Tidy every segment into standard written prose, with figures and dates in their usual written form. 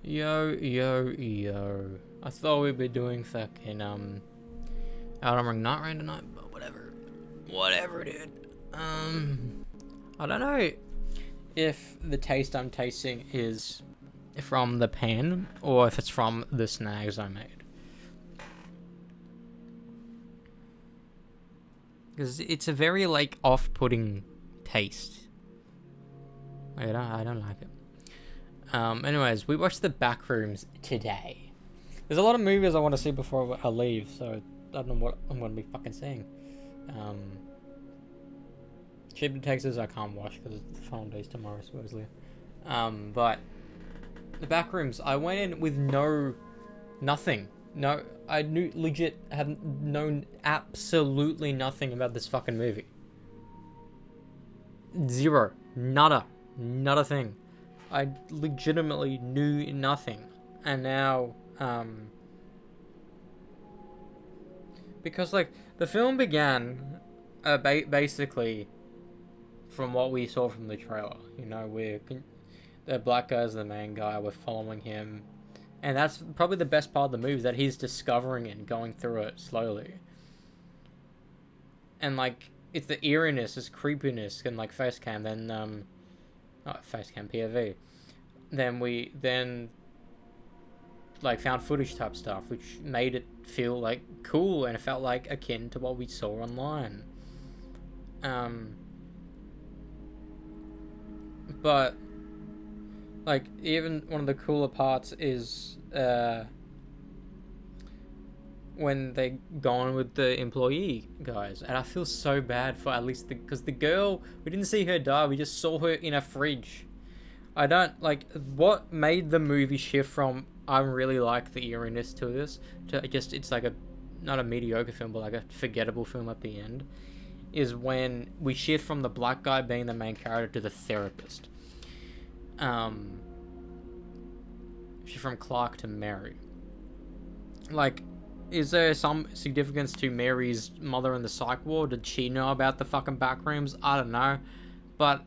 Yo. I thought we'd be doing fucking Elden Ring Night Rain tonight, but whatever. Whatever, dude. I don't know if the taste I'm tasting is from the pan or if it's from the snags I made. Because it's a very like off-putting taste. I don't like it. Anyways, we watched the Backrooms today. There's a lot of movies I want to see before I leave, so I don't know what I'm going to be fucking seeing. Cheap Detectives I can't watch because the final day's tomorrow, supposedly. But the Backrooms, I went in with nothing. No, I had known absolutely nothing about this fucking movie. Zero. Nada thing. I legitimately knew nothing. And now, because like the film began, basically, from what we saw from the trailer. You know, the black guy's the main guy. We're following him, and that's probably the best part of the movie, is that he's discovering it and going through it slowly. And like it's the eeriness, this creepiness, and like face cam, then not face cam, POV. Then we like found footage type stuff, which made it feel like cool, and it felt like akin to what we saw online. But like even one of the cooler parts is when they go on with the employee guys, and I feel so bad for at least because the girl, we didn't see her die, we just saw her in a fridge. I don't like what made the movie shift from I really like the eeriness to this to just it's like not a mediocre film but like a forgettable film at the end, is when we shift from the black guy being the main character to the therapist. Shift from Clark to Mary. Like, is there some significance to Mary's mother in the psych ward? Did she know about the fucking backrooms? I don't know. But,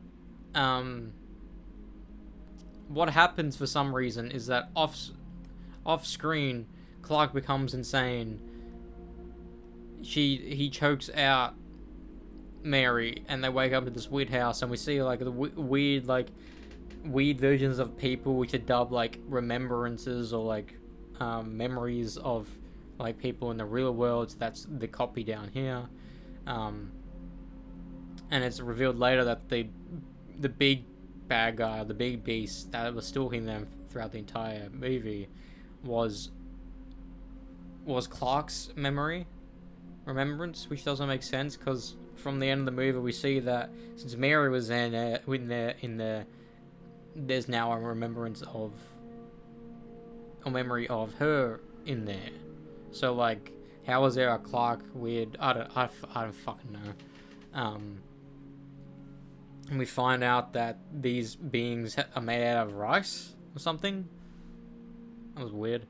what happens for some reason is that off screen, Clark becomes insane. He chokes out Mary, and they wake up in this weird house, and we see like the weird versions of people which are dubbed like remembrances or like memories of like people in the real world. So that's the copy down here, and it's revealed later that the big bad guy, the big beast that was stalking them throughout the entire movie was Clark's remembrance, which doesn't make sense because from the end of the movie we see that since Mary was in there, there's now a remembrance of a memory of her in there. So like, how is there a Clark weird? I don't fucking know. And we find out that these beings are made out of rice or something. That was weird.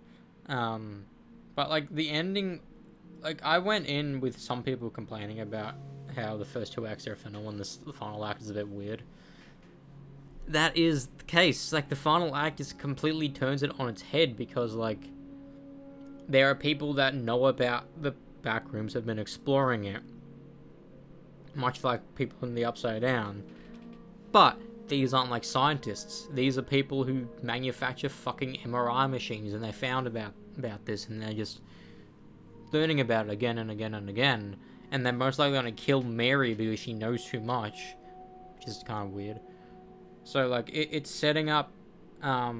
But like the ending, like I went in with some people complaining about how the first two acts are phenomenal and the final act is a bit weird. That is the case. Like the final act just completely turns it on its head because like there are people that know about the backrooms, have been exploring it, much like people in the Upside Down. But these aren't like scientists. These are people who manufacture fucking MRI machines, and they found about this, and they're just learning about it again and again and again. And they're most likely going to kill Mary because she knows too much, which is kind of weird. So like it's setting up a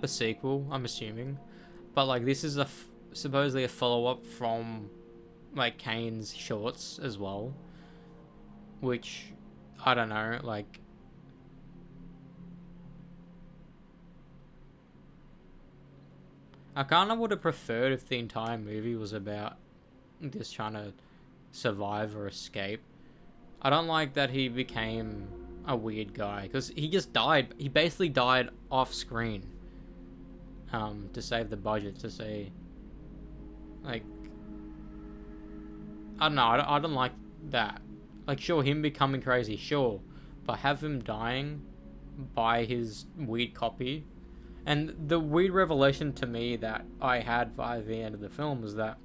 sequel, I'm assuming, but like this is supposedly a follow-up from like Kane's shorts as well, which I don't know, like I kind of would have preferred if the entire movie was about just trying to survive or escape. I don't like that he became a weird guy, because he just died. He basically died off screen to save the budget, to say, like, I don't know, I don't like that. Like, sure, him becoming crazy, sure, but have him dying buy his weird copy. And the weird revelation to me that I had by the end of the film was that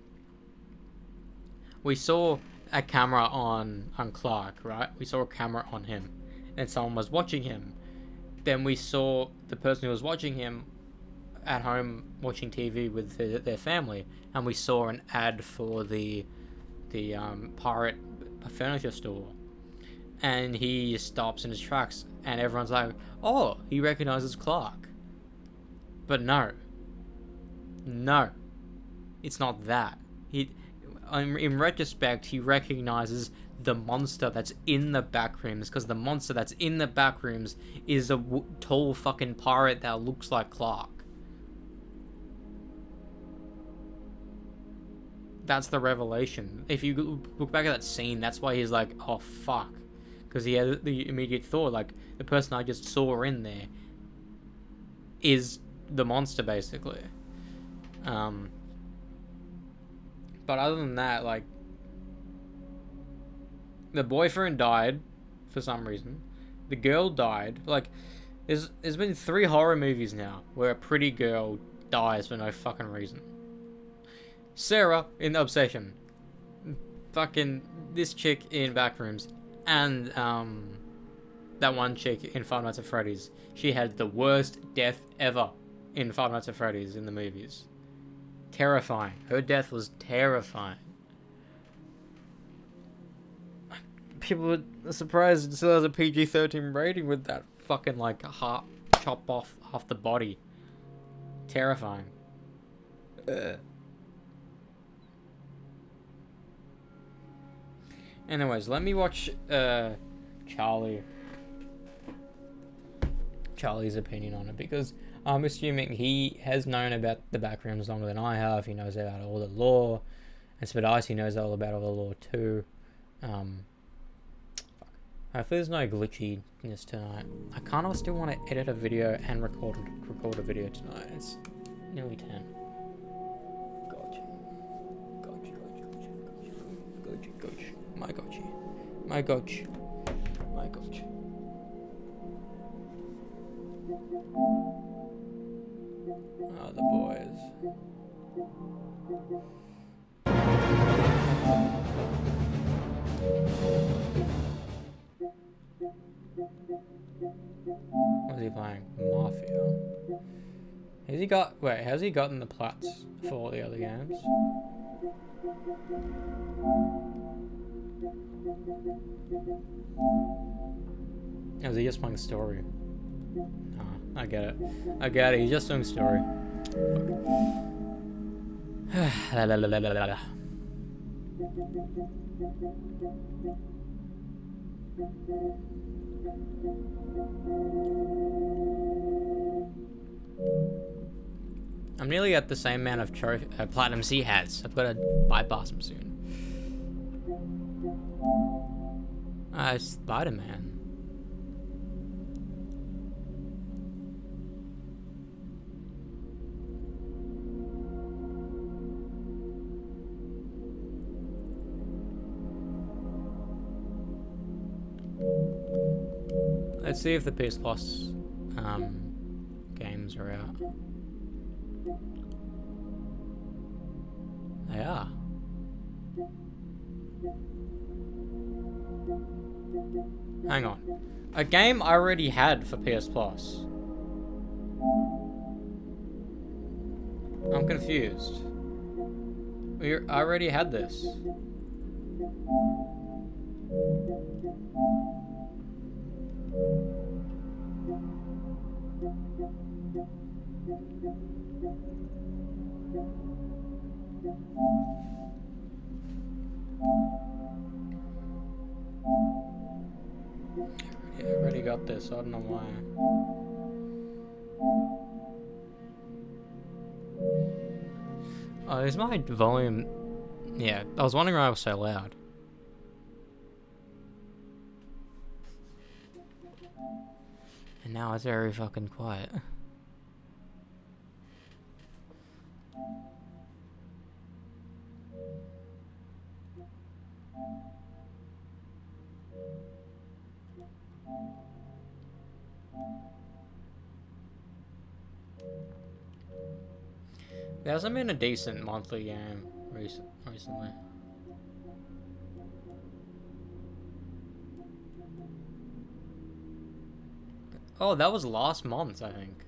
we saw a camera on Clark, right? We saw a camera on him, and someone was watching him. Then we saw the person who was watching him at home watching TV with their family, and we saw an ad for the pirate furniture store, and he stops in his tracks, and everyone's like, "Oh, he recognizes Clark," but no, it's not that. In retrospect, he recognizes the monster that's in the backrooms, because the monster that's in the backrooms is a tall fucking pirate that looks like Clark. That's the revelation. If you look back at that scene, that's why he's like, oh fuck. Because he had the immediate thought, like, the person I just saw in there is the monster, basically. But other than that, like, the boyfriend died for some reason. The girl died. Like, there's been 3 horror movies now where a pretty girl dies for no fucking reason. Sarah in The Obsession. Fucking this chick in Backrooms. And that one chick in Five Nights at Freddy's. She had the worst death ever in Five Nights at Freddy's in the movies. Terrifying. Her death was terrifying. People were surprised it still has a PG-13 rating with that fucking, like, chop off half the body. Terrifying. Anyways, let me watch Charlie's opinion on it, because I'm assuming he has known about the backrooms longer than I have. He knows about all the lore, and Spadicey knows all about all the lore too. Hopefully there's no glitchiness tonight. I kind of still want to edit a video and record a video tonight. It's nearly 10. Gotcha. My gotcha. Oh, the boys. What's he playing? Mafia. Has he gotten the plats for all the other games? Or is he just playing story? Ah, I get it. He's just doing story. La la la la la la. I'm nearly at the same amount of Platinum C has. I've got to bypass him soon. Spider-Man. Let's see if the PS Plus games are out. They are. Hang on. A game I already had for PS Plus. I'm confused. I already had this. Yeah, I already got this, I don't know why. Oh, is my volume... Yeah, I was wondering why I was so loud. And now it's very fucking quiet. There hasn't been a decent monthly game recently. Oh, that was last month, I think.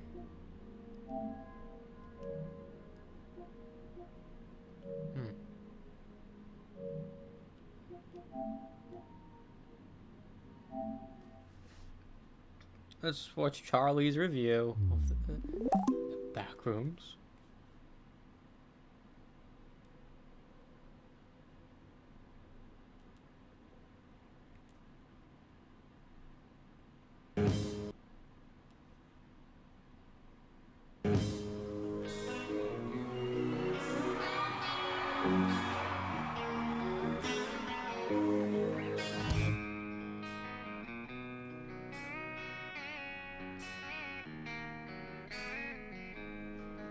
Let's watch Charlie's review of the Backrooms.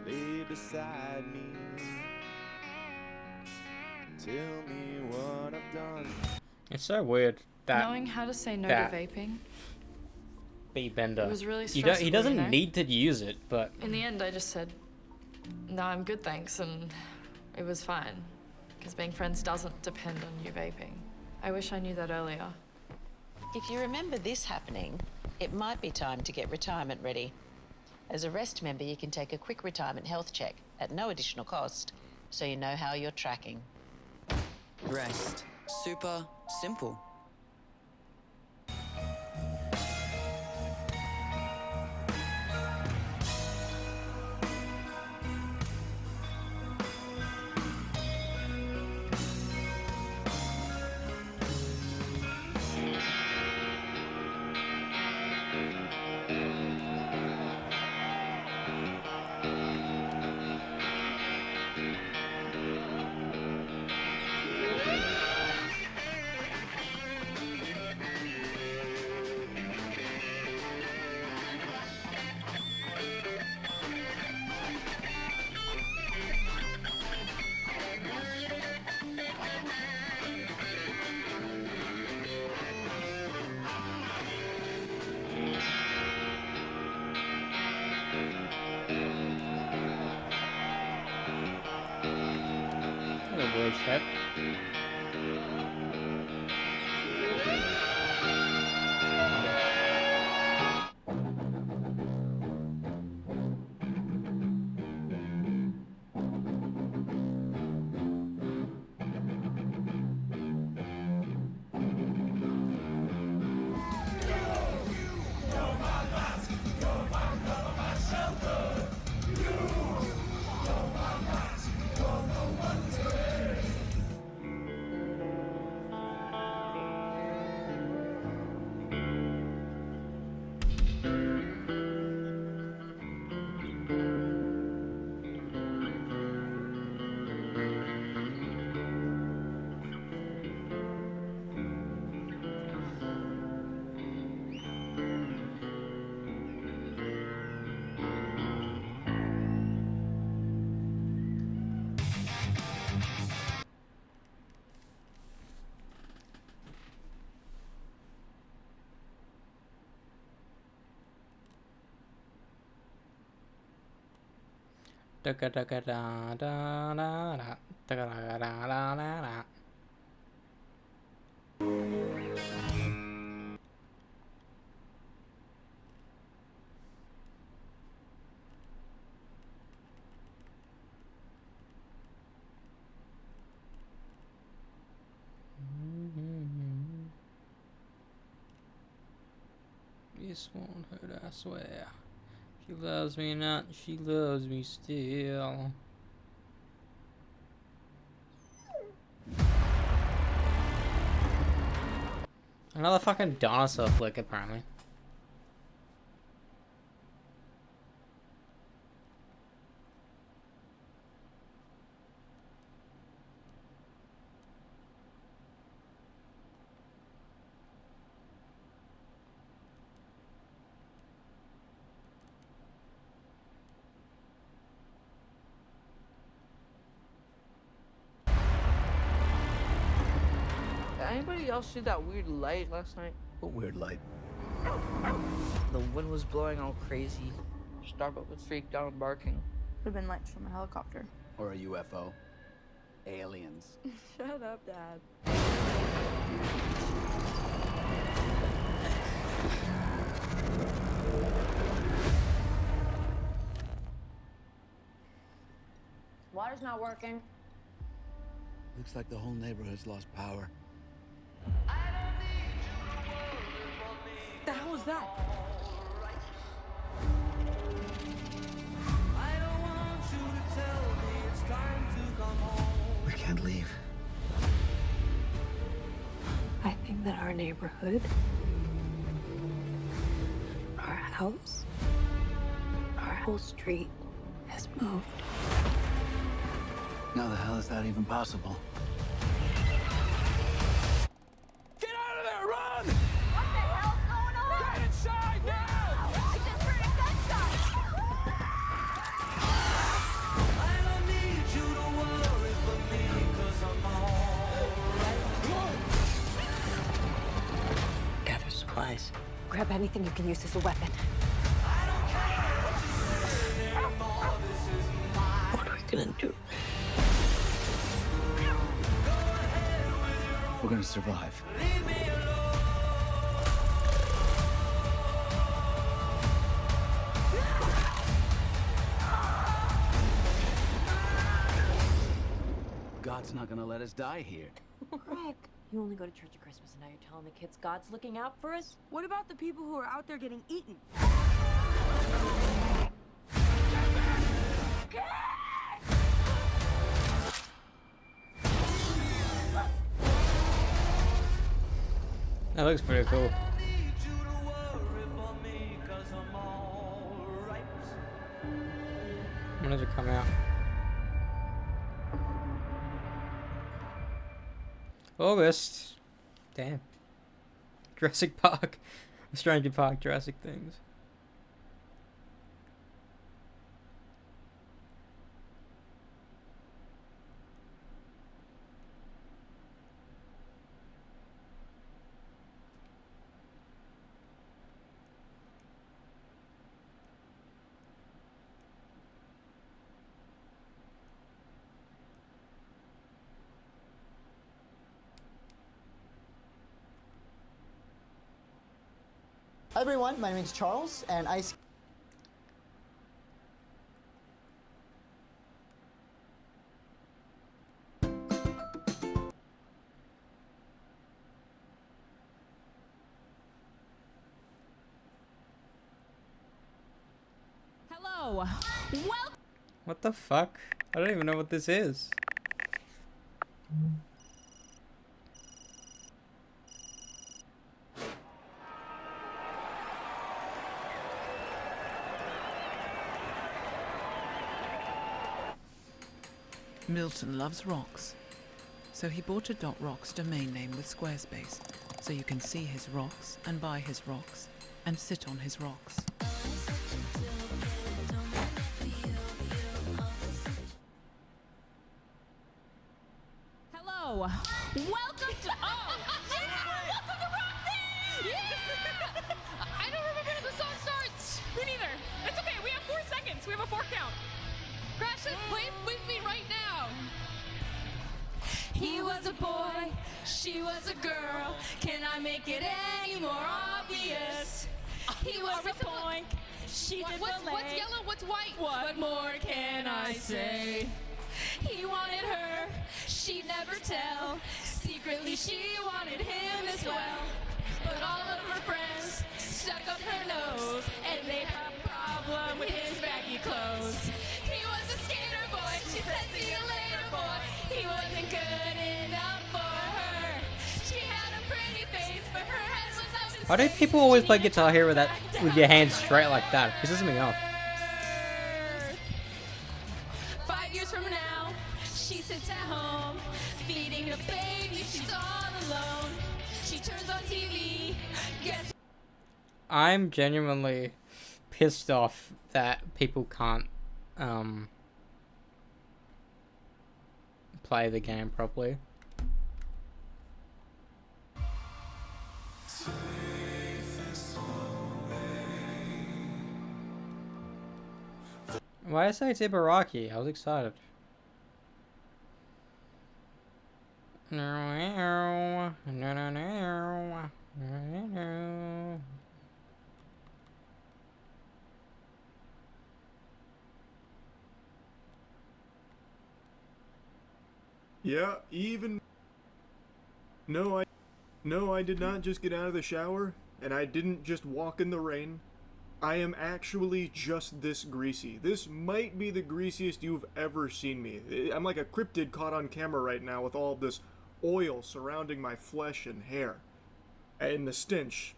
Lay beside me, tell me what I've done. It's so weird that knowing how to say no to vaping. Bender. It was really stressful. He doesn't you know? need to use it, but In the end, I just said, "No, I'm good, thanks," and it was fine. Because being friends doesn't depend on you vaping. I wish I knew that earlier. If you remember this happening, it might be time to get retirement ready. As a REST member, you can take a quick retirement health check at no additional cost, so you know how you're tracking. Rest. Super simple. weird shit. This won't hurt, I swear. She loves me not, she loves me still. Another fucking dinosaur flick, apparently. Anybody else see that weird light last night? What weird light? The wind was blowing all crazy. Starbuck was freaked out and barking. Could have been lights from a helicopter. Or a UFO. Aliens. Shut up, Dad. Water's not working. Looks like the whole neighborhood's lost power. The hell was that? We can't leave. I think that our neighborhood, our house, our whole street has moved. How the hell is that even possible? Get out of there! Run! What the hell's going on? Get inside now! I just heard a gunshot. I don't need you to worry for me, 'cause I'm alright. Gather supplies. Grab anything you can use as a weapon. I don't care what you say anymore, this is my What are we gonna do? We're gonna survive. leave me alone. God's not gonna let us die here. Greg, you only go to church at Christmas and now you're telling the kids God's looking out for us? What about the people who are out there getting eaten? That looks pretty cool. I don't need you to worry for me, 'cause I'm alright. When does it come out? August. Damn. Jurassic Park. Stranger Park, Jurassic things. Hi everyone, my name is Charles, and I... Hello. Welcome. What the fuck? I don't even know what this is. Milton loves rocks, so he bought a .rocks domain name with Squarespace, so you can see his rocks and buy his rocks and sit on his rocks. Hello. Welcome to. Oh. Yeah! Welcome to Rockfest! Yeah! I don't remember how the song starts. Me neither. It's okay. We have 4 seconds. We have a 4 count. Crash, let's play it with me right now. He was a boy, she was a girl. Can I make it any more obvious? He was a poink, she did what's yellow, what's white? What more can I say? He wanted her, she'd never tell. Secretly she wanted him as well. But all of her friends stuck up her nose, and they had a problem with his baggy clothes. He was a skater boy, she said see you later boy. He wasn't good enough for her. She had a pretty face, but her head was up in Why do people always play Guitar Hero with your hands straight like that? It pisses me off. 5 years from now, she sits at home, feeding a baby, she's all alone. She turns on TV, guess I'm genuinely pissed off that people can't play the game properly. Why did I say it's Ibaraki? I was excited. No. Yeah, even... No, I did not just get out of the shower, and I didn't just walk in the rain. I am actually just this greasy. This might be the greasiest you've ever seen me. I'm like a cryptid caught on camera right now with all this oil surrounding my flesh and hair. And the stench.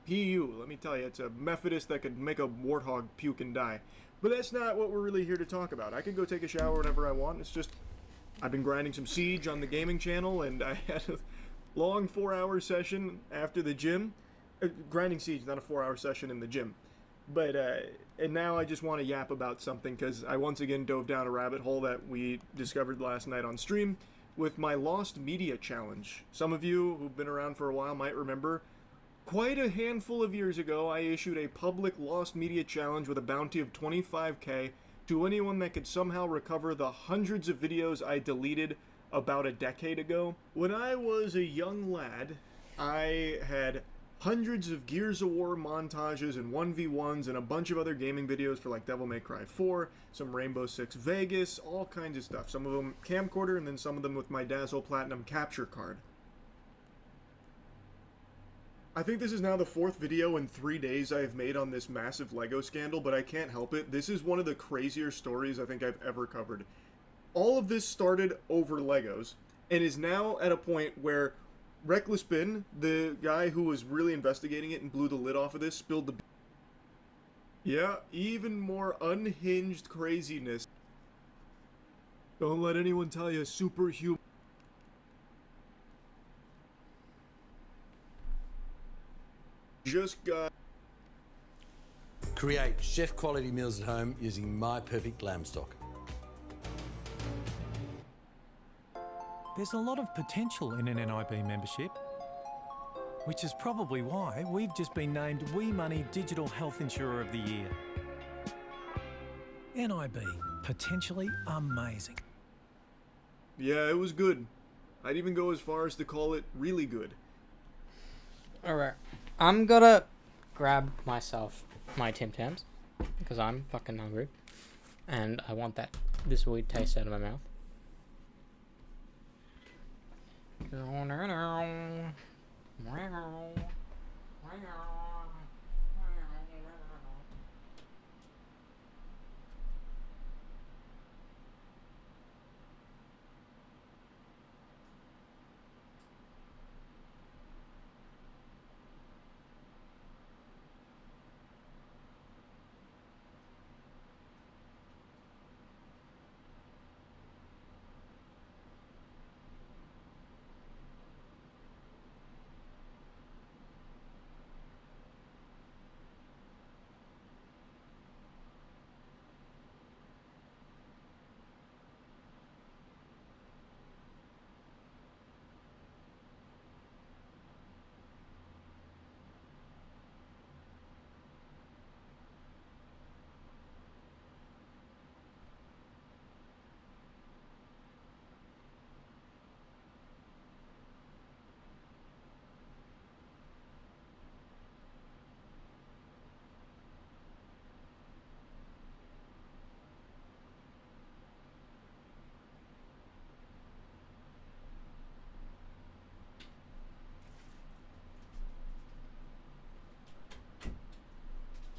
PU, let me tell you, it's a Methodist that could make a warthog puke and die. But that's not what we're really here to talk about. I can go take a shower whenever I want. It's just, I've been grinding some Siege on the gaming channel, and I had a long 4-hour session after the gym. Grinding Siege, not a 4-hour session in the gym. But, and now I just want to yap about something, because I once again dove down a rabbit hole that we discovered last night on stream with my Lost Media Challenge. Some of you who've been around for a while might remember, quite a handful of years ago, I issued a public Lost Media Challenge with a bounty of 25k to anyone that could somehow recover the hundreds of videos I deleted about a decade ago. When I was a young lad, I had hundreds of Gears of War montages and 1v1s and a bunch of other gaming videos for like Devil May Cry 4, some Rainbow Six Vegas, all kinds of stuff. Some of them camcorder and then some of them with my Dazzle Platinum capture card. I think this is now the 4th video in 3 days I've made on this massive LEGO scandal, but I can't help it. This is one of the crazier stories I think I've ever covered. All of this started over Legos and is now at a point where Reckless Bin, the guy who was really investigating it and blew the lid off of this, spilled the... Yeah, even more unhinged craziness. Don't let anyone tell you superhuman. Just got... Create chef quality meals at home using My Perfect Lamb Stock. There's a lot of potential in an NIB membership, which is probably why we've just been named We Money Digital Health Insurer of the Year. NIB, potentially amazing. Yeah, it was good. I'd even go as far as to call it really good. Alright, I'm gonna grab myself my Tim Tams, because I'm fucking hungry, and I want this weird taste out of my mouth.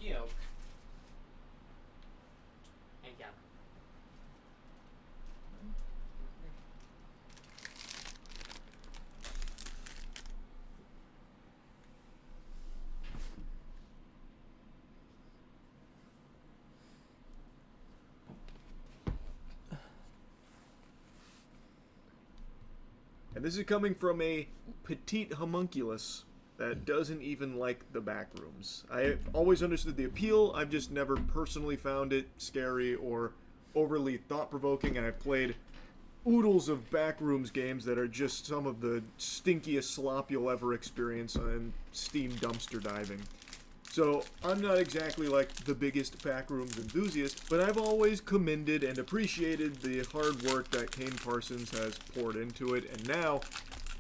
Yo. Thank you. And this is coming from a petite homunculus that doesn't even like the backrooms. I've always understood the appeal, I've just never personally found it scary or overly thought-provoking, and I've played oodles of backrooms games that are just some of the stinkiest slop you'll ever experience in Steam dumpster diving. So I'm not exactly like the biggest backrooms enthusiast, but I've always commended and appreciated the hard work that Kane Parsons has poured into it, and now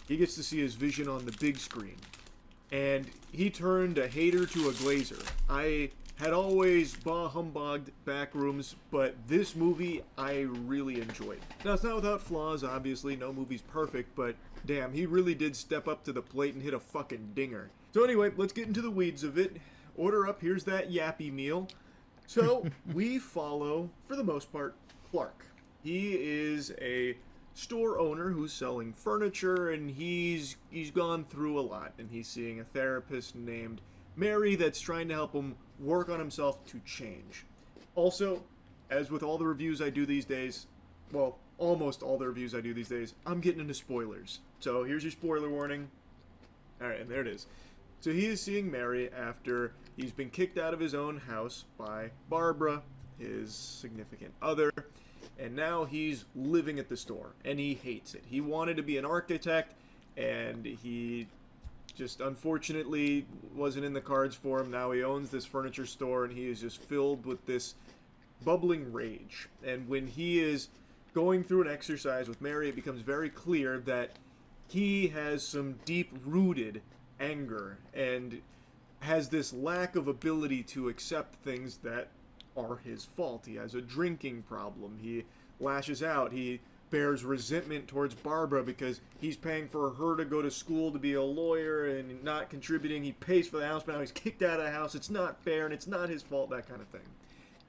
he gets to see his vision on the big screen. And he turned a hater to a glazer. I had always bah-humbugged backrooms, but this movie I really enjoyed. Now, it's not without flaws, obviously, no movie's perfect, but damn, he really did step up to the plate and hit a fucking dinger. So anyway, let's get into the weeds of it. Order up, here's that yappy meal. So, we follow, for the most part, Clark. He is a store owner who's selling furniture, and he's gone through a lot, and he's seeing a therapist named Mary that's trying to help him work on himself to change. Also, as with all the reviews I do these days, well, almost all the reviews I do these days, I'm getting into spoilers. So here's your spoiler warning. Alright, and there it is. So he is seeing Mary after he's been kicked out of his own house by Barbara, his significant other, and now he's living at the store, and he hates it. He wanted to be an architect, and he just unfortunately wasn't in the cards for him. Now he owns this furniture store, and he is just filled with this bubbling rage. And when he is going through an exercise with Mary, it becomes very clear that he has some deep-rooted anger and has this lack of ability to accept things that are his fault. He has a drinking problem. He lashes out. He bears resentment towards Barbara because he's paying for her to go to school to be a lawyer and not contributing. He pays for the house, but now he's kicked out of the house. It's not fair, and it's not his fault, that kind of thing.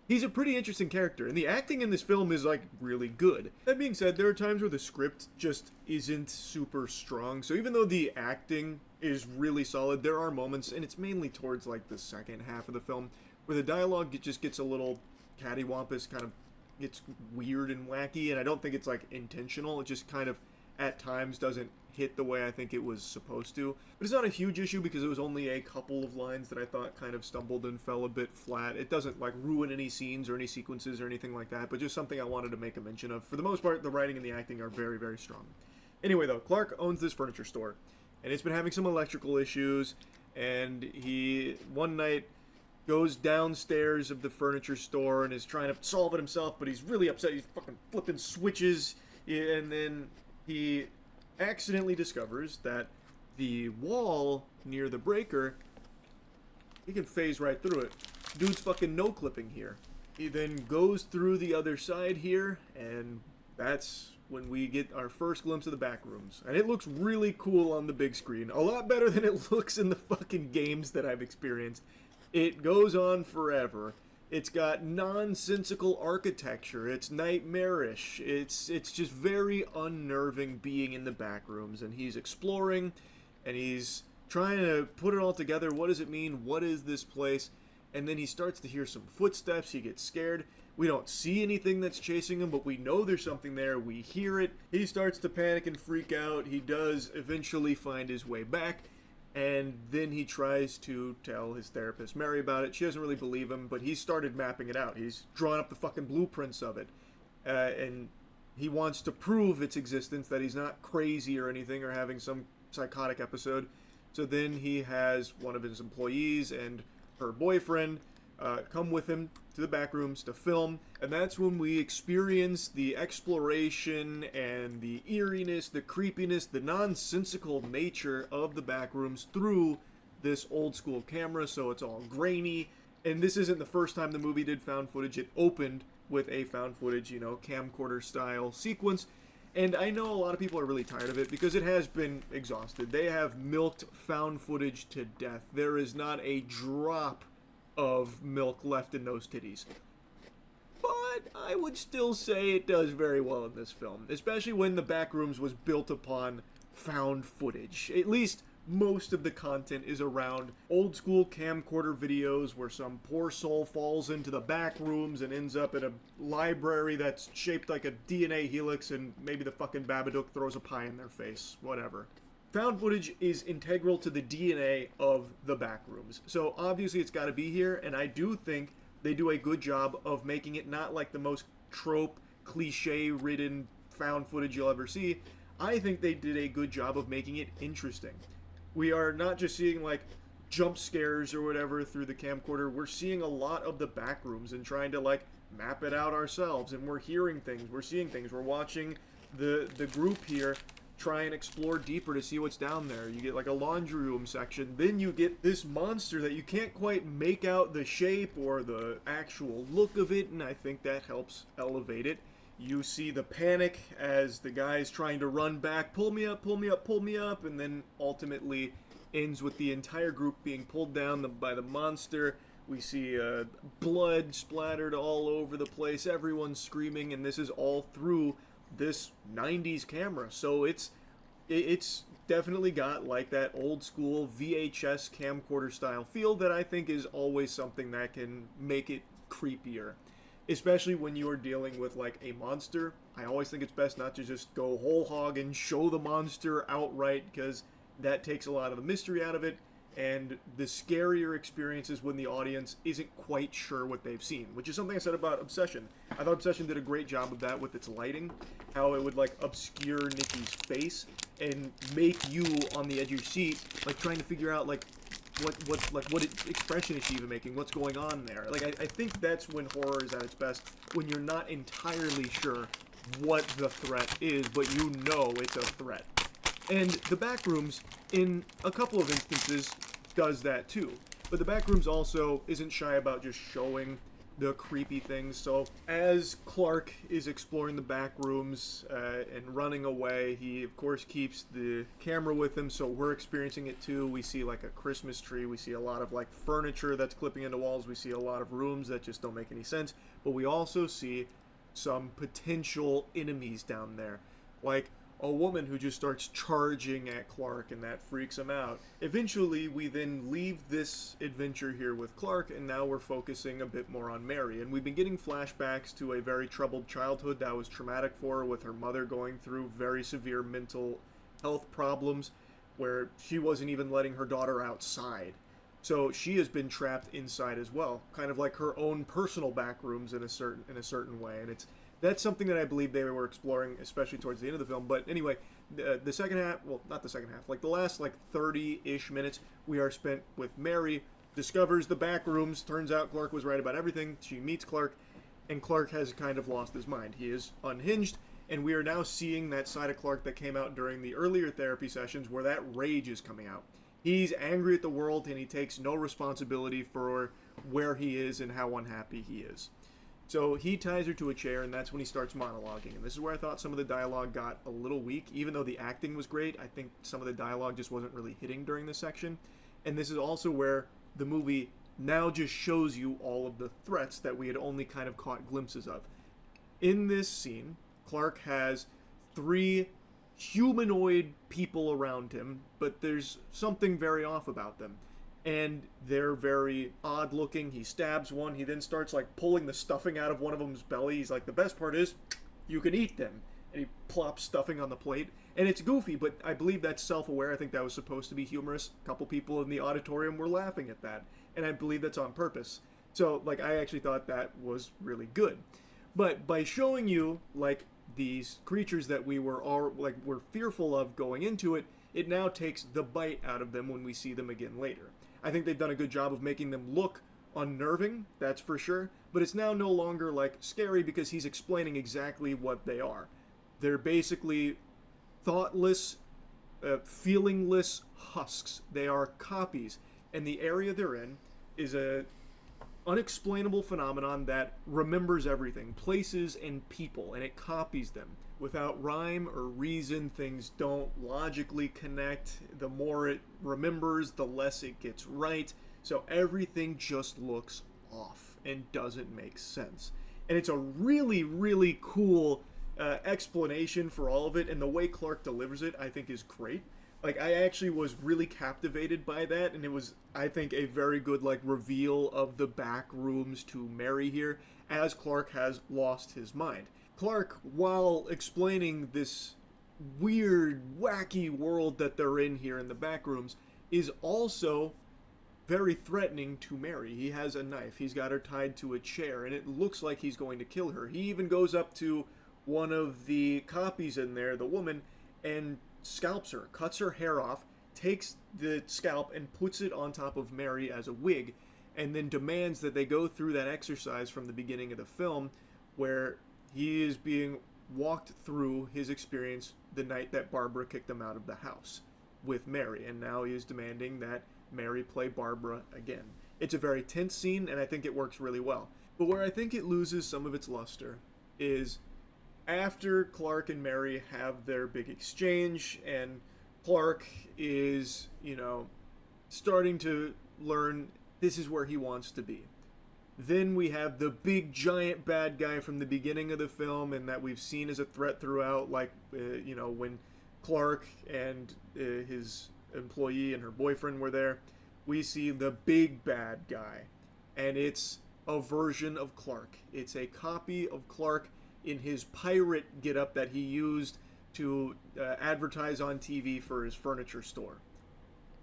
He's a pretty interesting character, and the acting in this film is, like, really good. That being said, there are times where the script just isn't super strong, so even though the acting is really solid, there are moments, and it's mainly towards, like, the second half of the film, where the dialogue just gets a little cattywampus, kind of gets weird and wacky, and I don't think it's, like, intentional. It just kind of, at times, doesn't hit the way I think it was supposed to. But it's not a huge issue because it was only a couple of lines that I thought kind of stumbled and fell a bit flat. It doesn't, like, ruin any scenes or any sequences or anything like that, but just something I wanted to make a mention of. For the most part, the writing and the acting are very, very strong. Anyway, though, Clark owns this furniture store, and it's been having some electrical issues, and he, one night, goes downstairs of the furniture store and is trying to solve it himself, but he's really upset. He's fucking flipping switches, and then he accidentally discovers that the wall near the breaker, he can phase right through it. Dude's fucking no-clipping here. He then goes through the other side here, and that's when we get our first glimpse of the back rooms. And it looks really cool on the big screen. A lot better than it looks in the fucking games that I've experienced. It goes on forever. It's got nonsensical architecture. It's nightmarish. It's just very unnerving being in the back rooms. And he's exploring, and he's trying to put it all together. What does it mean? What is this place? And then he starts to hear some footsteps. He gets scared. We don't see anything that's chasing him, but we know there's something there. We hear it. He starts to panic and freak out. He does eventually find his way back. And then he tries to tell his therapist, Mary, about it. She doesn't really believe him, but he's started mapping it out. He's drawn up the fucking blueprints of it. And he wants to prove its existence, that he's not crazy or anything or having some psychotic episode. So then he has one of his employees and her boyfriend come with him to the back rooms to film, and that's when we experience the exploration and the eeriness, the creepiness, the nonsensical nature of the back rooms through this old school camera. So it's all grainy, and this isn't the first time the movie did found footage. It opened with a found footage, you know, camcorder style sequence, and I know a lot of people are really tired of it because it has been exhausted. They have milked found footage to death. There is not a drop of milk left in those titties. But I would still say it does very well in this film, especially when the backrooms was built upon found footage. At least most of the content is around old school camcorder videos where some poor soul falls into the back rooms and ends up in a library that's shaped like a DNA helix, and maybe the fucking Babadook throws a pie in their face. Whatever. Found footage is integral to the DNA of the backrooms, so obviously it's got to be here, and I do think they do a good job of making it not like the most trope, cliche-ridden found footage you'll ever see. I think they did a good job of making it interesting. We are not just seeing, like, jump scares or whatever through the camcorder, we're seeing a lot of the back rooms and trying to like map it out ourselves, and we're hearing things, we're seeing things, we're watching the group here try and explore deeper to see what's down there. You get like a laundry room section, then you get this monster that you can't quite make out the shape or the actual look of it, and I think that helps elevate it. You see the panic as the guy's trying to run back, pull me up, pull me up, pull me up, and then ultimately ends with the entire group being pulled down by the monster. We see blood splattered all over the place, everyone's screaming, and this is all through this 90s camera. So it's definitely got like that old school VHS camcorder style feel that I think is always something that can make it creepier. Especially when you are dealing with like a monster. I always think it's best not to just go whole hog and show the monster outright, because that takes a lot of the mystery out of it, and the scarier experiences when the audience isn't quite sure what they've seen, which is something I said about Obsession. I thought Obsession did a great job of that with its lighting, how it would like obscure Nikki's face and make you on the edge of your seat, like trying to figure out like what expression is she even making, what's going on there. Like I think that's when horror is at its best, when you're not entirely sure what the threat is, but you know it's a threat. And the Backrooms, in a couple of instances, does that too. But the Backrooms also isn't shy about just showing the creepy things. So as Clark is exploring the Backrooms and running away, he of course keeps the camera with him, so we're experiencing it too. We see like a Christmas tree, we see a lot of like furniture that's clipping into walls, we see a lot of rooms that just don't make any sense, but we also see some potential enemies down there. Like a woman who just starts charging at Clark, and that freaks him out. Eventually, we then leave this adventure here with Clark, and now we're focusing a bit more on Mary. And we've been getting flashbacks to a very troubled childhood that was traumatic for her, with her mother going through very severe mental health problems, where she wasn't even letting her daughter outside. So she has been trapped inside as well, kind of like her own personal backrooms in a certain way. And that's something that I believe they were exploring, especially towards the end of the film. But anyway, the second half, well, not the second half, like the last like 30-ish minutes, we are spent with Mary, discovers the back rooms. Turns out Clark was right about everything. She meets Clark, and Clark has kind of lost his mind. He is unhinged, and we are now seeing that side of Clark that came out during the earlier therapy sessions, where that rage is coming out. He's angry at the world, and he takes no responsibility for where he is and how unhappy he is. So he ties her to a chair, and that's when he starts monologuing. And this is where I thought some of the dialogue got a little weak. Even though the acting was great, I think some of the dialogue just wasn't really hitting during this section. And this is also where the movie now just shows you all of the threats that we had only kind of caught glimpses of. In this scene, Clark has 3 humanoid people around him, but there's something very off about them. And they're very odd looking. He stabs one. He then starts like pulling the stuffing out of one of them's belly. He's like, the best part is you can eat them. And he plops stuffing on the plate. And it's goofy, but I believe that's self-aware. I think that was supposed to be humorous. A couple people in the auditorium were laughing at that. And I believe that's on purpose. So like, I actually thought that was really good. But by showing you like these creatures that we were fearful of going into it, it now takes the bite out of them when we see them again later. I think they've done a good job of making them look unnerving, that's for sure, but it's now no longer like scary because he's explaining exactly what they are. They're basically thoughtless, feelingless husks. They are copies, and the area they're in is a unexplainable phenomenon that remembers everything, places and people, and it copies them. Without rhyme or reason, things don't logically connect. The more it remembers, the less it gets right. So everything just looks off and doesn't make sense. And it's a really, really cool explanation for all of it, and the way Clark delivers it, I think, is great. Like, I actually was really captivated by that, and it was, I think, a very good, like, reveal of the back rooms to Mary here, as Clark has lost his mind. Clark, while explaining this weird, wacky world that they're in here in the back rooms, is also very threatening to Mary. He has a knife. He's got her tied to a chair, and it looks like he's going to kill her. He even goes up to one of the copies in there, the woman, and scalps her, cuts her hair off, takes the scalp and puts it on top of Mary as a wig, and then demands that they go through that exercise from the beginning of the film where he is being walked through his experience the night that Barbara kicked him out of the house with Mary, and now he is demanding that Mary play Barbara again. It's a very tense scene, and I think it works really well. But where I think it loses some of its luster is after Clark and Mary have their big exchange, and Clark is, starting to learn this is where he wants to be. Then we have the big giant bad guy from the beginning of the film, and that we've seen as a threat throughout, like, when Clark and his employee and her boyfriend were there. We see the big bad guy, and it's a version of Clark. It's a copy of Clark in his pirate getup that he used to advertise on TV for his furniture store.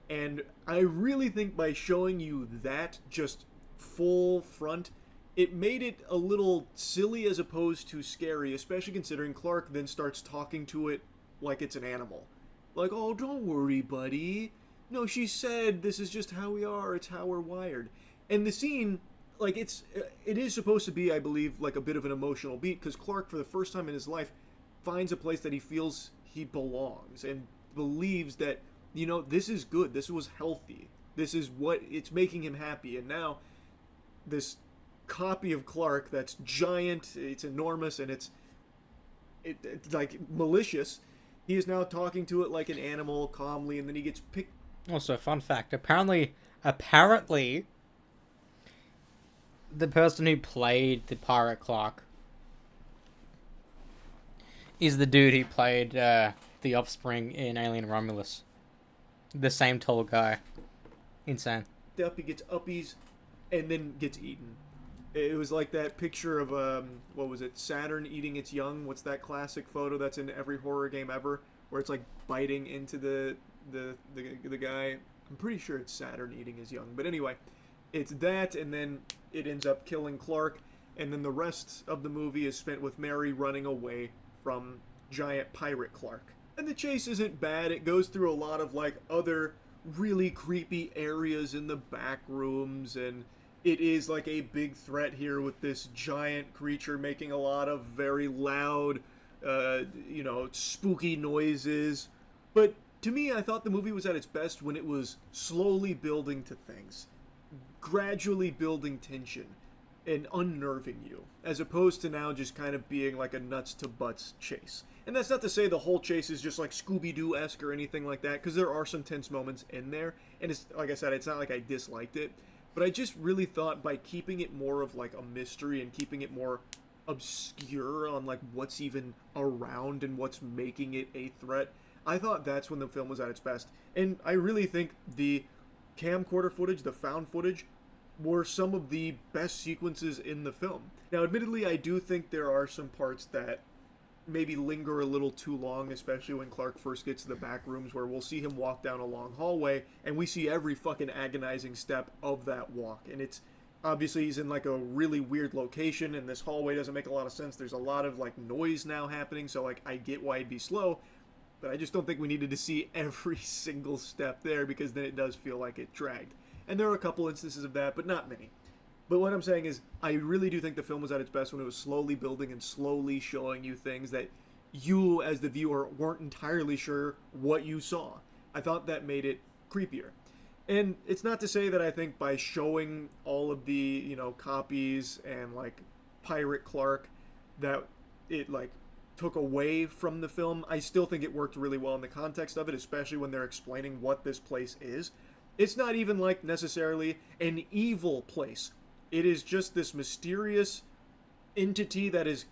And I really think by showing you that just full front, it made it a little silly as opposed to scary, especially considering Clark then starts talking to it like it's an animal. Like, oh, don't worry, buddy. No, she said this is just how we are. It's how we're wired. And the scene, like, it is supposed to be, I believe, like a bit of an emotional beat, because Clark, for the first time in his life, finds a place that he feels he belongs and believes that, this is good. This was healthy. This is what it's making him happy. And now this copy of Clark that's giant, it's enormous, and it's like malicious. He is now talking to it like an animal, calmly, and then he gets picked. Also, fun fact, apparently, the person who played the pirate Clark is the dude who played the Offspring in Alien Romulus. The same tall guy. Insane. Up, he gets uppies, and then gets eaten. It was like that picture of, what was it, Saturn eating its young? What's that classic photo that's in every horror game ever? Where it's like biting into the guy. I'm pretty sure it's Saturn eating his young. But anyway, it's that, and then it ends up killing Clark, and then the rest of the movie is spent with Mary running away from giant pirate Clark. And the chase isn't bad. It goes through a lot of, like, other really creepy areas in the back rooms, and it is like a big threat here with this giant creature making a lot of very loud, spooky noises. But to me, I thought the movie was at its best when it was slowly building to things, gradually building tension and unnerving you, as opposed to now just kind of being like a nuts to butts chase. And that's not to say the whole chase is just like Scooby-Doo-esque or anything like that, because there are some tense moments in there, and it's, like I said, it's not like I disliked it, but I just really thought by keeping it more of like a mystery and keeping it more obscure on like what's even around and what's making it a threat, I thought that's when the film was at its best. And I really think the camcorder footage, the found footage, were some of the best sequences in the film. Now, admittedly, I do think there are some parts that maybe linger a little too long, especially when Clark first gets to the back rooms, where we'll see him walk down a long hallway, and we see every fucking agonizing step of that walk. And it's, obviously, he's in like a really weird location, and this hallway doesn't make a lot of sense. There's a lot of like noise now happening, so like I get why it'd be slow, but I just don't think we needed to see every single step there, because then it does feel like it dragged. And there are a couple instances of that, but not many. But what I'm saying is, I really do think the film was at its best when it was slowly building and slowly showing you things that you, as the viewer, weren't entirely sure what you saw. I thought that made it creepier. And it's not to say that I think by showing all of the, copies and, like, Pirate Clark, that it, like, took away from the film. I still think it worked really well in the context of it, especially when they're explaining what this place is. It's not even, like, necessarily an evil place. It is just this mysterious entity that is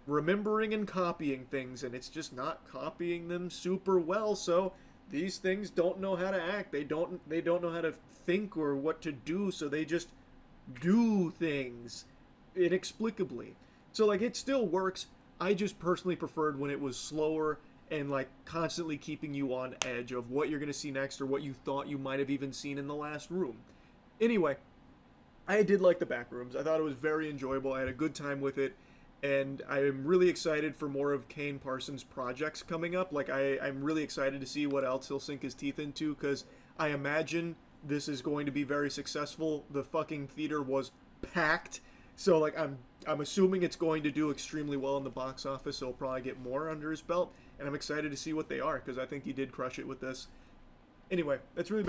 remembering and copying things, and it's just not copying them super well, so these things don't know how to act. They don't know how to think or what to do, so they just do things inexplicably. So, like, it still works. I just personally preferred when it was slower and, like, constantly keeping you on edge of what you're going to see next or what you thought you might have even seen in the last room. Anyway, I did like the back rooms. I thought it was very enjoyable. I had a good time with it. and I'm really excited for more of Kane Parsons' projects coming up. Like, I'm really excited to see what else he'll sink his teeth into, because I imagine this is going to be very successful. The fucking theater was packed, so like I'm assuming it's going to do extremely well in the box office, so he'll probably get more under his belt, and I'm excited to see what they are, because I think he did crush it with this. Anyway, that's really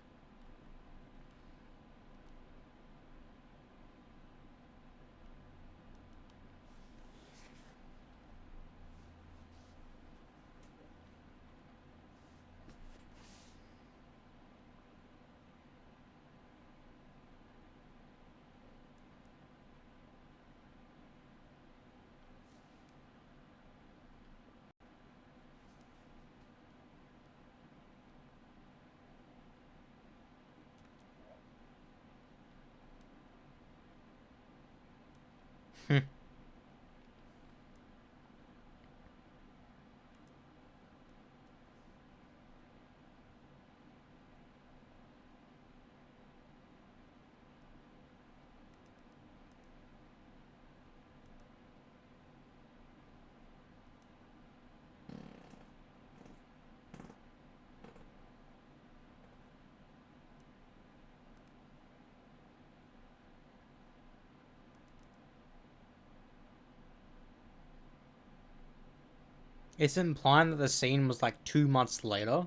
It's implying that the scene was like 2 months later.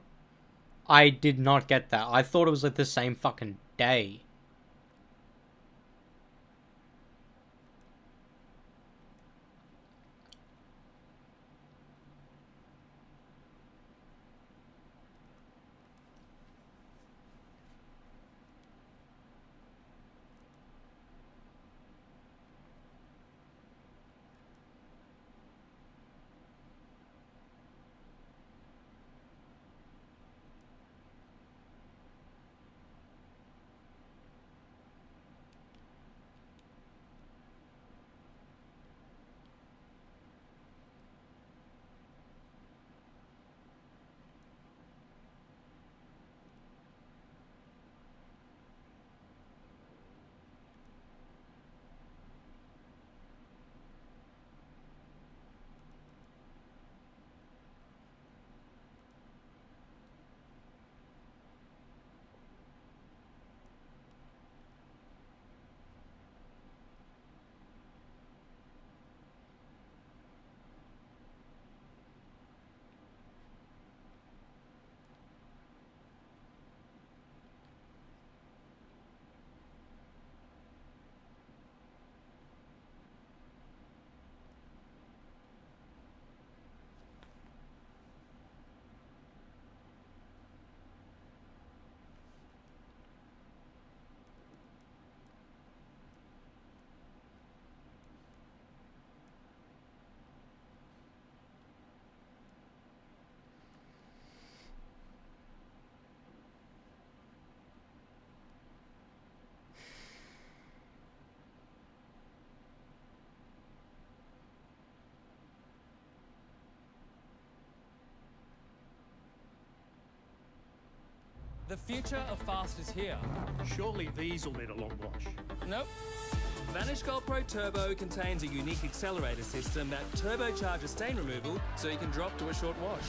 I did not get that. I thought it was like the same fucking day. The future of fast is here. Surely these will need a long wash. Nope. Vanish Gold Pro Turbo contains a unique accelerator system that turbocharges stain removal so you can drop to a short wash.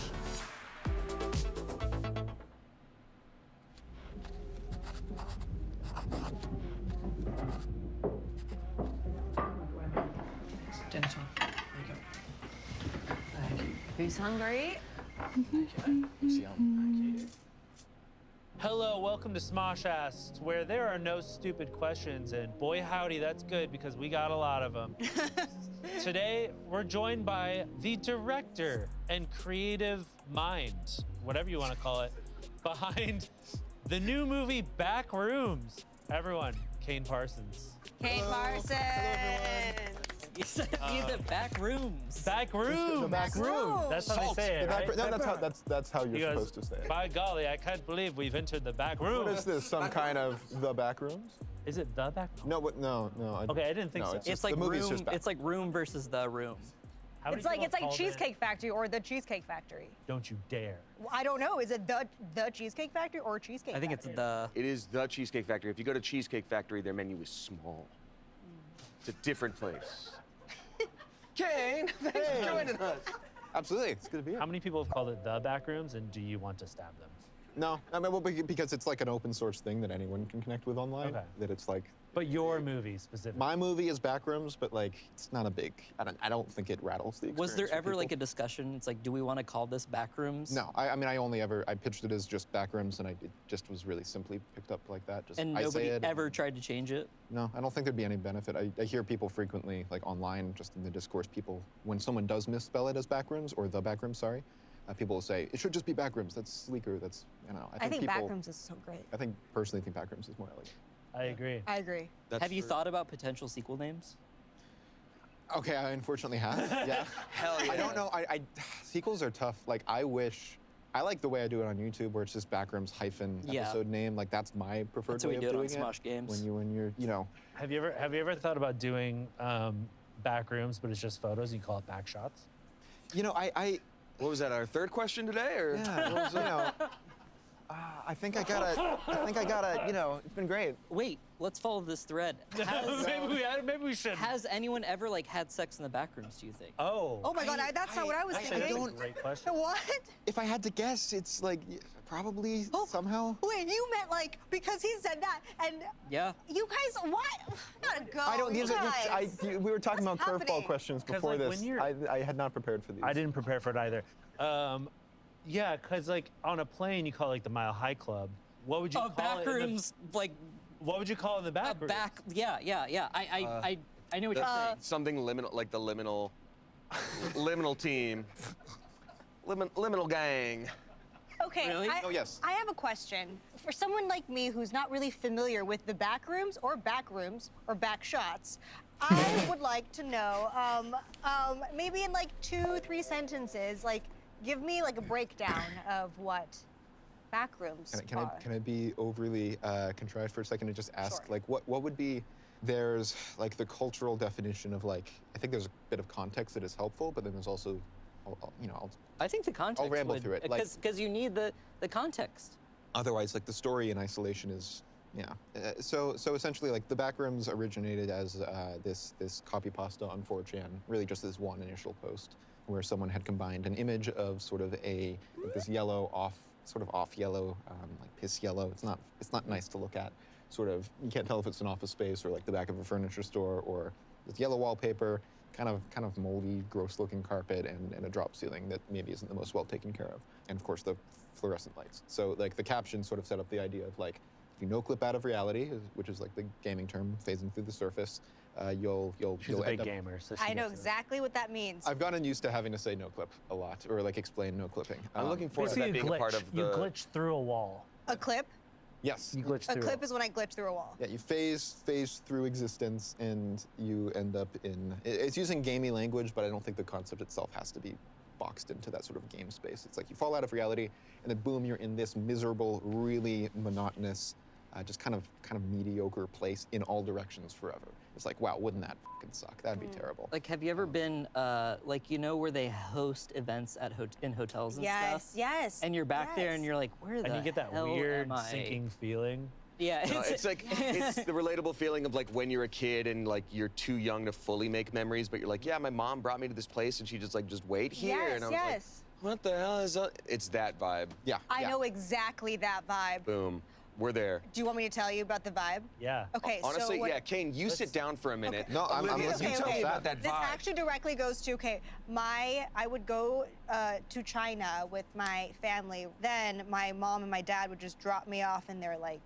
Dinner time. There you go. Thank you. Who's hungry? Hello, welcome to Smosh Asks, where there are no stupid questions, and boy howdy, that's good because we got a lot of them. Today, we're joined by the director and creative mind, whatever you want to call it, behind the new movie Backrooms. Everyone, Kane Parsons. Kane Parsons. You said the back rooms. Back rooms. The back room. That's how they say it, right? No, that's how you're Because, supposed to say it. by golly, I can't believe we've entered the back room. What is this? Some kind of the back rooms? Is it the back room? No, what? No. Okay, I didn't think so. It's like the movie's room. just back. It's like room versus the room. It's like Cheesecake Factory or the Cheesecake Factory. Don't you dare. Well, I don't know. Is it the Cheesecake Factory or Cheesecake I think Factory? it's the. It is the Cheesecake Factory. If you go to Cheesecake Factory, their menu is small. It's a different place. Kane, thanks for joining us. Absolutely, it's good to be here. How many people have called it the backrooms, and do you want to stab them? No, I mean, well, because it's like an open source thing that anyone can connect with online. Okay. That it's like. But your movie specifically. My movie is Backrooms, but like it's not a big. I don't think it rattles the experience. Was there for ever people. like a discussion? It's like, do we want to call this Backrooms? No, I mean, I pitched it as just Backrooms, and it just was really simply picked up like that. Just And I nobody say it, ever tried to change it? No, I don't think there'd be any benefit. I hear people frequently, like online, just in the discourse, people, when someone does misspell it as Backrooms, or the Backrooms, sorry, people will say, it should just be Backrooms, that's sleeker, that's, you know. I think people, Backrooms is so great. I personally think Backrooms is more elegant. I agree. I agree. Have you thought about potential sequel names? Okay, I unfortunately have, yeah. Hell yeah. I don't know, sequels are tough. Like, I like the way I do it on YouTube, where it's just Backrooms hyphen episode name. Like, that's my preferred That's how way we of do doing it on Smosh Games. When you're, you know. Have you ever thought about doing backrooms, but it's just photos, and you call it back shots? You know, What was that, our third question today, or? Yeah, what was, you know, I think I gotta, you know, it's been great. Wait, let's follow this thread. Maybe we should. Has anyone ever like had sex in the backrooms, do you think? Oh. Oh my God, that's not what I was thinking. That's a great question. What? If I had to guess, it's like probably somehow. Wait, you meant like because he said that, and yeah. You guys, what? Gotta go. I don't. These you are. guys. We were talking What's about curveball happening? questions 'Cause, before like, this. when I had not prepared for these. I didn't prepare for it either. Yeah, because like on a plane, you call it like the Mile High Club. What would you call backrooms, like. What would you call it in the back room? Yeah. I know what you're saying. Something liminal, like the liminal team. Liminal gang. Okay. Really? Oh, yes. I have a question for someone like me who's not really familiar with the backrooms or back shots. I would like to know, maybe in like 2-3 sentences, like give me like a breakdown of what backrooms are. Can I be overly contrived for a second and just ask, like, what would be? There's like the cultural definition of like. I think there's a bit of context that is helpful, but then there's also, I think the context. I'll ramble through it, because you need the context. Otherwise, like the story in isolation is, yeah. So essentially, like the backrooms originated as this copy pasta on 4chan, really just this one initial post where someone had combined an image of sort of this yellow off yellow, like piss yellow. It's not nice to look at. Sort of, you can't tell if it's an office space or like the back of a furniture store, or this yellow wallpaper, kind of moldy, gross-looking carpet, and a drop ceiling that maybe isn't the most well taken care of, and of course the fluorescent lights. So like the caption sort of set up the idea of like, if you no clip out of reality, which is like the gaming term, phasing through the surface, you'll She's a end big up. gamer, so I know exactly what that means. I've gotten used to having to say no clip a lot, or like explain no clipping. I'm looking forward to that being a part of the. You glitch through a wall. A clip? Yes. You glitch through. A clip is when I glitch through a wall. Yeah, you phase through existence, and you end up in. It's using gamey language, but I don't think the concept itself has to be boxed into that sort of game space. It's like you fall out of reality, and then boom, you're in this miserable, really monotonous, just kind of mediocre place in all directions forever. It's like, wow, wouldn't that fucking suck? That'd be terrible. Like, have you ever been, like, you know, where they host events at in hotels and stuff? Yes. And you're back there, and you're like, where the hell And you get that weird am I? sinking feeling. Yeah. No, it's like it's the relatable feeling of like when you're a kid and like you're too young to fully make memories, but you're like, yeah, my mom brought me to this place and she just wait here, Yes, and I was yes. like, what the hell is that? It's that vibe. Yeah. I know exactly that vibe. Boom. We're there. Do you want me to tell you about the vibe? Yeah. Okay, Honestly, so what, yeah, Kane, you sit down for a minute. No, I'm listening. You tell me about that This vibe. actually directly goes to, I would go to China with my family. Then my mom and my dad would just drop me off in their like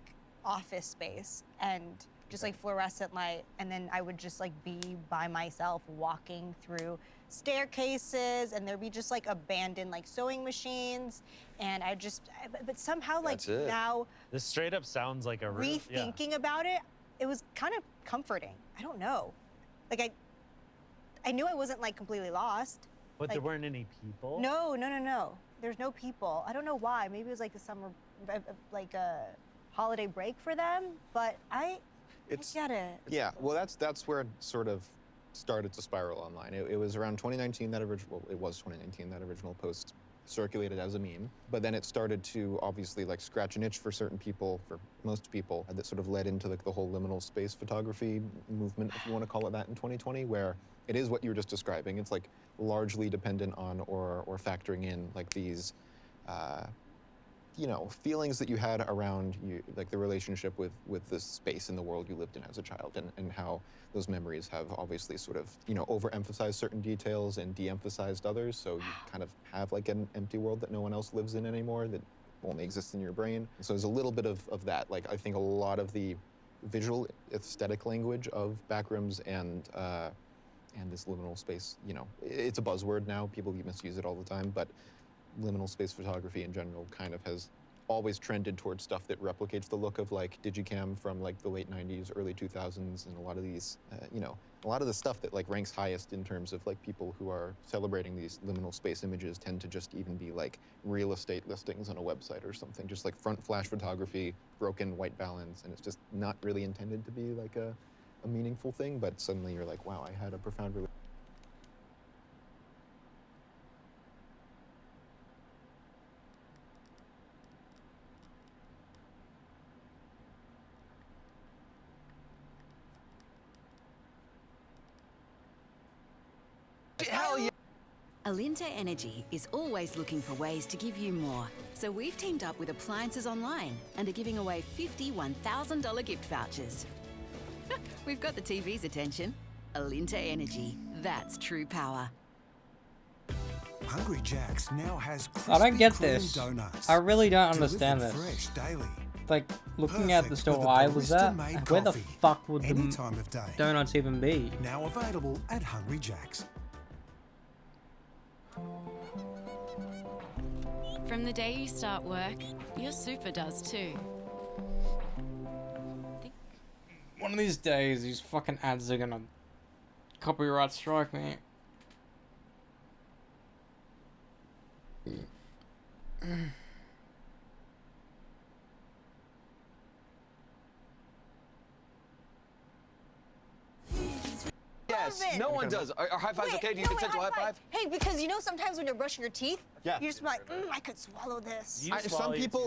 office space and just like fluorescent light. And then I would just like be by myself walking through staircases, and there'd be just like abandoned like sewing machines. And but somehow like That's it. now This straight up sounds like a real. rethinking about it, it was kind of comforting. I don't know. Like I knew I wasn't like completely lost. But there like- weren't any people. No. There's no people. I don't know why. Maybe it was like the summer, like a holiday break for them. But I get it. Yeah, well, that's where it sort of started to spiral online. It was around 2019 that original. Well, it was 2019 that original post circulated as a meme. But then it started to obviously like scratch an itch for certain people, for most people, that sort of led into like the whole liminal space photography movement, if you want to call it that, in 2020, where it is what you were just describing. It's like largely dependent on or factoring in like these, you know, feelings that you had around you, like the relationship with the space in the world you lived in as a child, and how those memories have obviously sort of, you know, overemphasized certain details and de-emphasized others. So you kind of have like an empty world that no one else lives in anymore, that only exists in your brain. So there's a little bit of that. Like, I think a lot of the visual aesthetic language of backrooms and this liminal space, you know, it's a buzzword now. People misuse it all the time, but liminal space photography in general kind of has always trended towards stuff that replicates the look of like Digicam from like the late 90s, early 2000s, and a lot of these, you know, a lot of the stuff that like ranks highest in terms of like people who are celebrating these liminal space images tend to just even be like real estate listings on a website or something, just like front flash photography, broken white balance, and it's just not really intended to be like a meaningful thing, but suddenly you're like, wow, I had a profound relationship. Hell yeah! Alinta Energy is always looking for ways to give you more. So we've teamed up with Appliances Online and are giving away 50 $1,000 gift vouchers. We've got the TV's attention. Alinta Energy, that's true power. Hungry Jack's now has I don't get crispy this. cream donuts. I really don't understand delivered this. fresh daily. Like, looking at the Perfect store with a I was at, barista-made where the coffee, fuck would any the time of day. donuts even be? Now available at Hungry Jack's. From the day you start work, your super does too. One of these days, these fucking ads are gonna copyright strike me. Yes, no one does. Are high fives okay? Do you consensual high five? Hey, because you know sometimes when you're brushing your teeth, Yeah. you're just like, I could swallow this.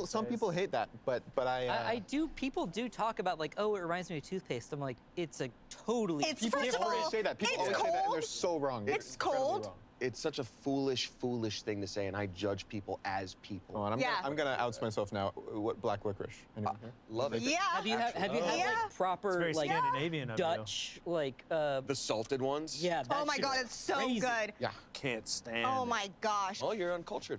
Some people hate that, but I do. People do talk about like, oh, it reminds me of toothpaste. I'm like, it's a totally It's people first of always all, say that. People it's always say that, and cold. they're so wrong. It's cold. It's such a foolish thing to say, and I judge people as people. Oh, and I'm gonna oust myself now. What black licorice? Anyone here? Love it. Yeah. Have you had like proper very like Scandinavian of you. Dutch like The salted ones? yeah? Oh that my shit god, is it's so crazy. good. Yeah. Can't stand Oh it. my gosh. Oh, you're uncultured.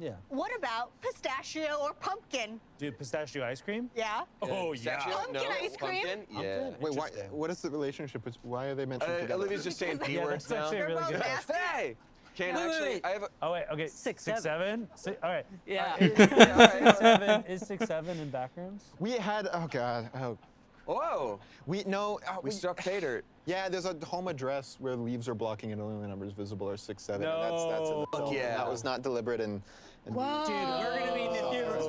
Yeah. What about pistachio or pumpkin? Dude, pistachio ice cream? Yeah. Oh, yeah. Pistachio? Pumpkin No. ice cream? Pumpkin? Yeah. Wait, why? What is the relationship? Why are they mentioned together? Olivia's just saying P Yeah, words that's now. actually a really good. Hey! Kane, Wait, actually, wait. I have a... Oh, wait, okay. 6, 7? All right. Yeah. Is 6-7 in backrooms? We had. Oh God. Oh. Whoa! We no. We struck pay dirt. Yeah, there's a home address where leaves are blocking and only numbers visible are 6, 7. No. And that's in the film. Yeah. That was not deliberate and Whoa. Dude, we're gonna be in the theater.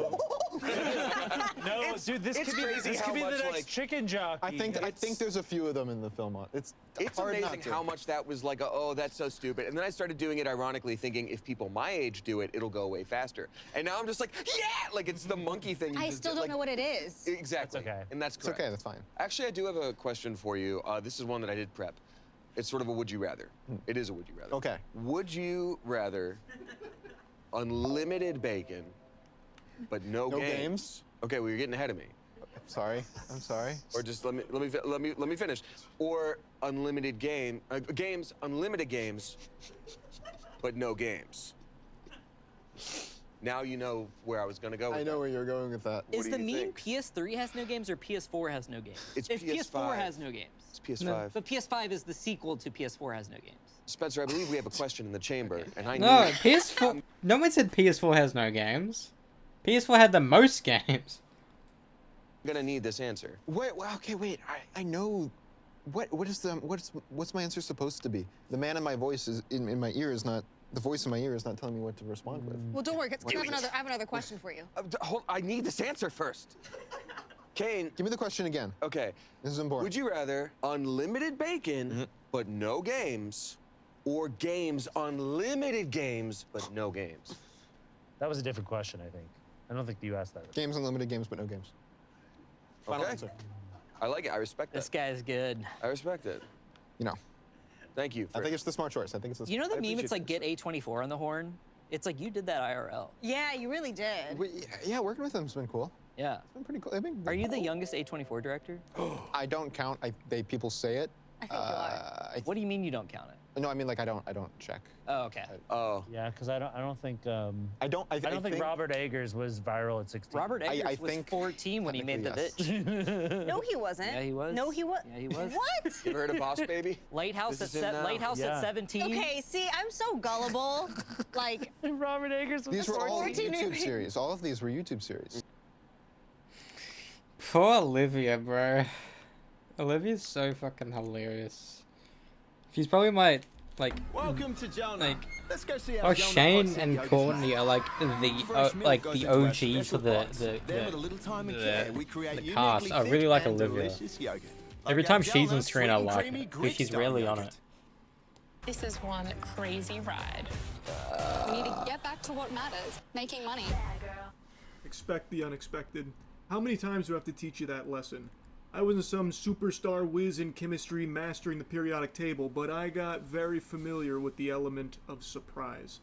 No, dude, this it's could be crazy this how could be the much, next like- chicken jockey. I think there's a few of them in the film. It's hard amazing not to. how much that was like, oh, that's so stupid. And then I started doing it ironically, thinking if people my age do it, it'll go way faster. And now I'm just like, yeah! Like, it's the monkey thing. I still don't know what it is. Exactly. That's okay. And that's It's correct. okay. That's fine. Actually, I do have a question for you. This is one that I did prep. It's sort of a would you rather. It is a would you rather. Okay. Would you rather unlimited bacon, but no games? Okay, well, you're getting ahead of me. Sorry. I'm sorry. Or just let me finish. Or unlimited games, unlimited games, but no games. Now you know where I was gonna go with I know where you're going with that. Is do the you meme think? PS3 has no games or PS4 has no games? It's if PS4 PS5. has no games. It's PS5. But PS5 is the sequel to PS4 has no games. Spencer, I believe we have a question in the chamber, and I No, need... PS4. No one said PS4 has no games. PS4 had the most games. I'm gonna need this answer. Wait. Well, okay. Wait. I know. What's my answer supposed to be? The man in my voice is in my ear is not. The voice in my ear is not telling me what to respond with. Well, don't worry. I have another question for you. I need this answer first. Kane. Give me the question again. Okay. This is important. Would you rather unlimited bacon, but no games, or games, unlimited games, but no games? That was a different question, I think. I don't think you asked that. Games Unlimited, games but no games. Final Okay. answer. I like it. I respect that. This guy's good. I respect it. You know. Thank you. I think it's the smart choice. I think it's the You know the I meme? It's appreciate like, get A24 on the horn? It's like, you did that IRL. Yeah, you really did. Yeah, working with them's been cool. Yeah. It's been pretty cool. Are you the youngest A24 director? I don't count. People say it. I think you are. What do you mean you don't count it? No, I mean like I don't check. Oh, okay. Oh. Yeah, because I don't think I don't think Robert Eggers was viral at 16. Robert Eggers I was think 14 when he made technically, The Ditch. No, he wasn't. Yeah, he was. No, he was. Yeah, he was. What? You ever heard of Boss Baby? Lighthouse This at is him now. Lighthouse Yeah. at 17. Okay, see, I'm so gullible. Like, Robert Eggers was These were all 14 YouTube maybe. series. All of these were YouTube series. Poor Olivia, bro. Olivia's so fucking hilarious. She's probably my, like, Welcome to Jonah. like, Let's go see how oh, Jonah Shane likes and yoga's Courtney made. are like Fresh milk goes the into our OGs for special pots. Then with a little time and care, we create the cast. I really uniquely like thick and Olivia. delicious yogurt. Every Like time our she's Jonah on screen, I sweet and like creamy it, Greek because she's style really on yogurt. it. This is one crazy ride. We need to get back to what matters, making money. Expect the unexpected. How many times do I have to teach you that lesson? I wasn't some superstar whiz in chemistry mastering the periodic table, but I got very familiar with the element of surprise.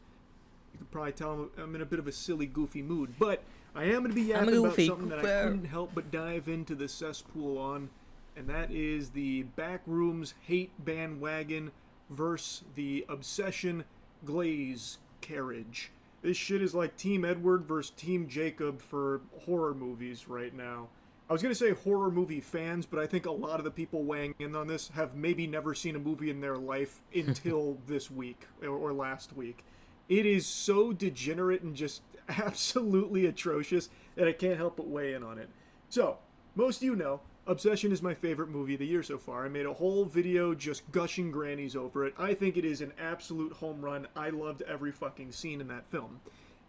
You can probably tell I'm in a bit of a silly, goofy mood, but I am going to be yapping about something that I couldn't help but dive into the cesspool on, and that is the Backrooms hate bandwagon versus the Obsession Glaze carriage. This shit is like Team Edward versus Team Jacob for horror movies right now. I was going to say horror movie fans, but I think a lot of the people weighing in on this have maybe never seen a movie in their life until this week or last week. It is so degenerate and just absolutely atrocious that I can't help but weigh in on it. So, most of you know, Obsession is my favorite movie of the year so far. I made a whole video just gushing grannies over it. I think it is an absolute home run. I loved every fucking scene in that film.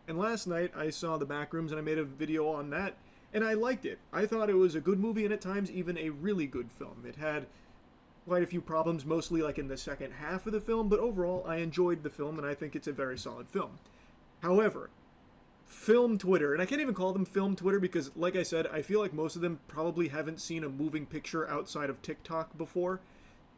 And last night I saw The Backrooms and I made a video on that, and I liked it. I thought it was a good movie and at times even a really good film. It had quite a few problems, mostly like in the second half of the film, but overall I enjoyed the film and I think it's a very solid film. However, film Twitter, and I can't even call them film Twitter because, like I said, I feel like most of them probably haven't seen a moving picture outside of TikTok before,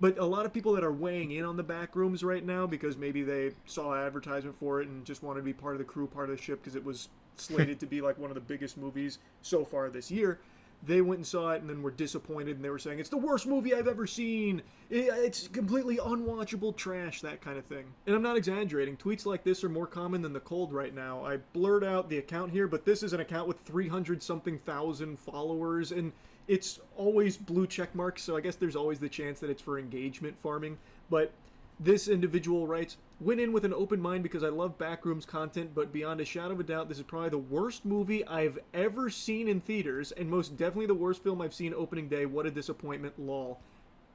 but a lot of people that are weighing in on The Backrooms right now because maybe they saw an advertisement for it and just wanted to be part of the crew, part of the ship because it was slated to be like one of the biggest movies so far this year. They went and saw it and then were disappointed and they were saying, it's the worst movie I've ever seen. It's completely unwatchable trash, that kind of thing. And I'm not exaggerating. Tweets like this are more common than the cold right now. I blurred out the account here, but this is an account with 300-something thousand followers and it's always blue check marks, so I guess there's always the chance that it's for engagement farming. But this individual writes, went in with an open mind because I love Backrooms content, but beyond a shadow of a doubt, this is probably the worst movie I've ever seen in theaters, and most definitely the worst film I've seen opening day. What a disappointment, lol.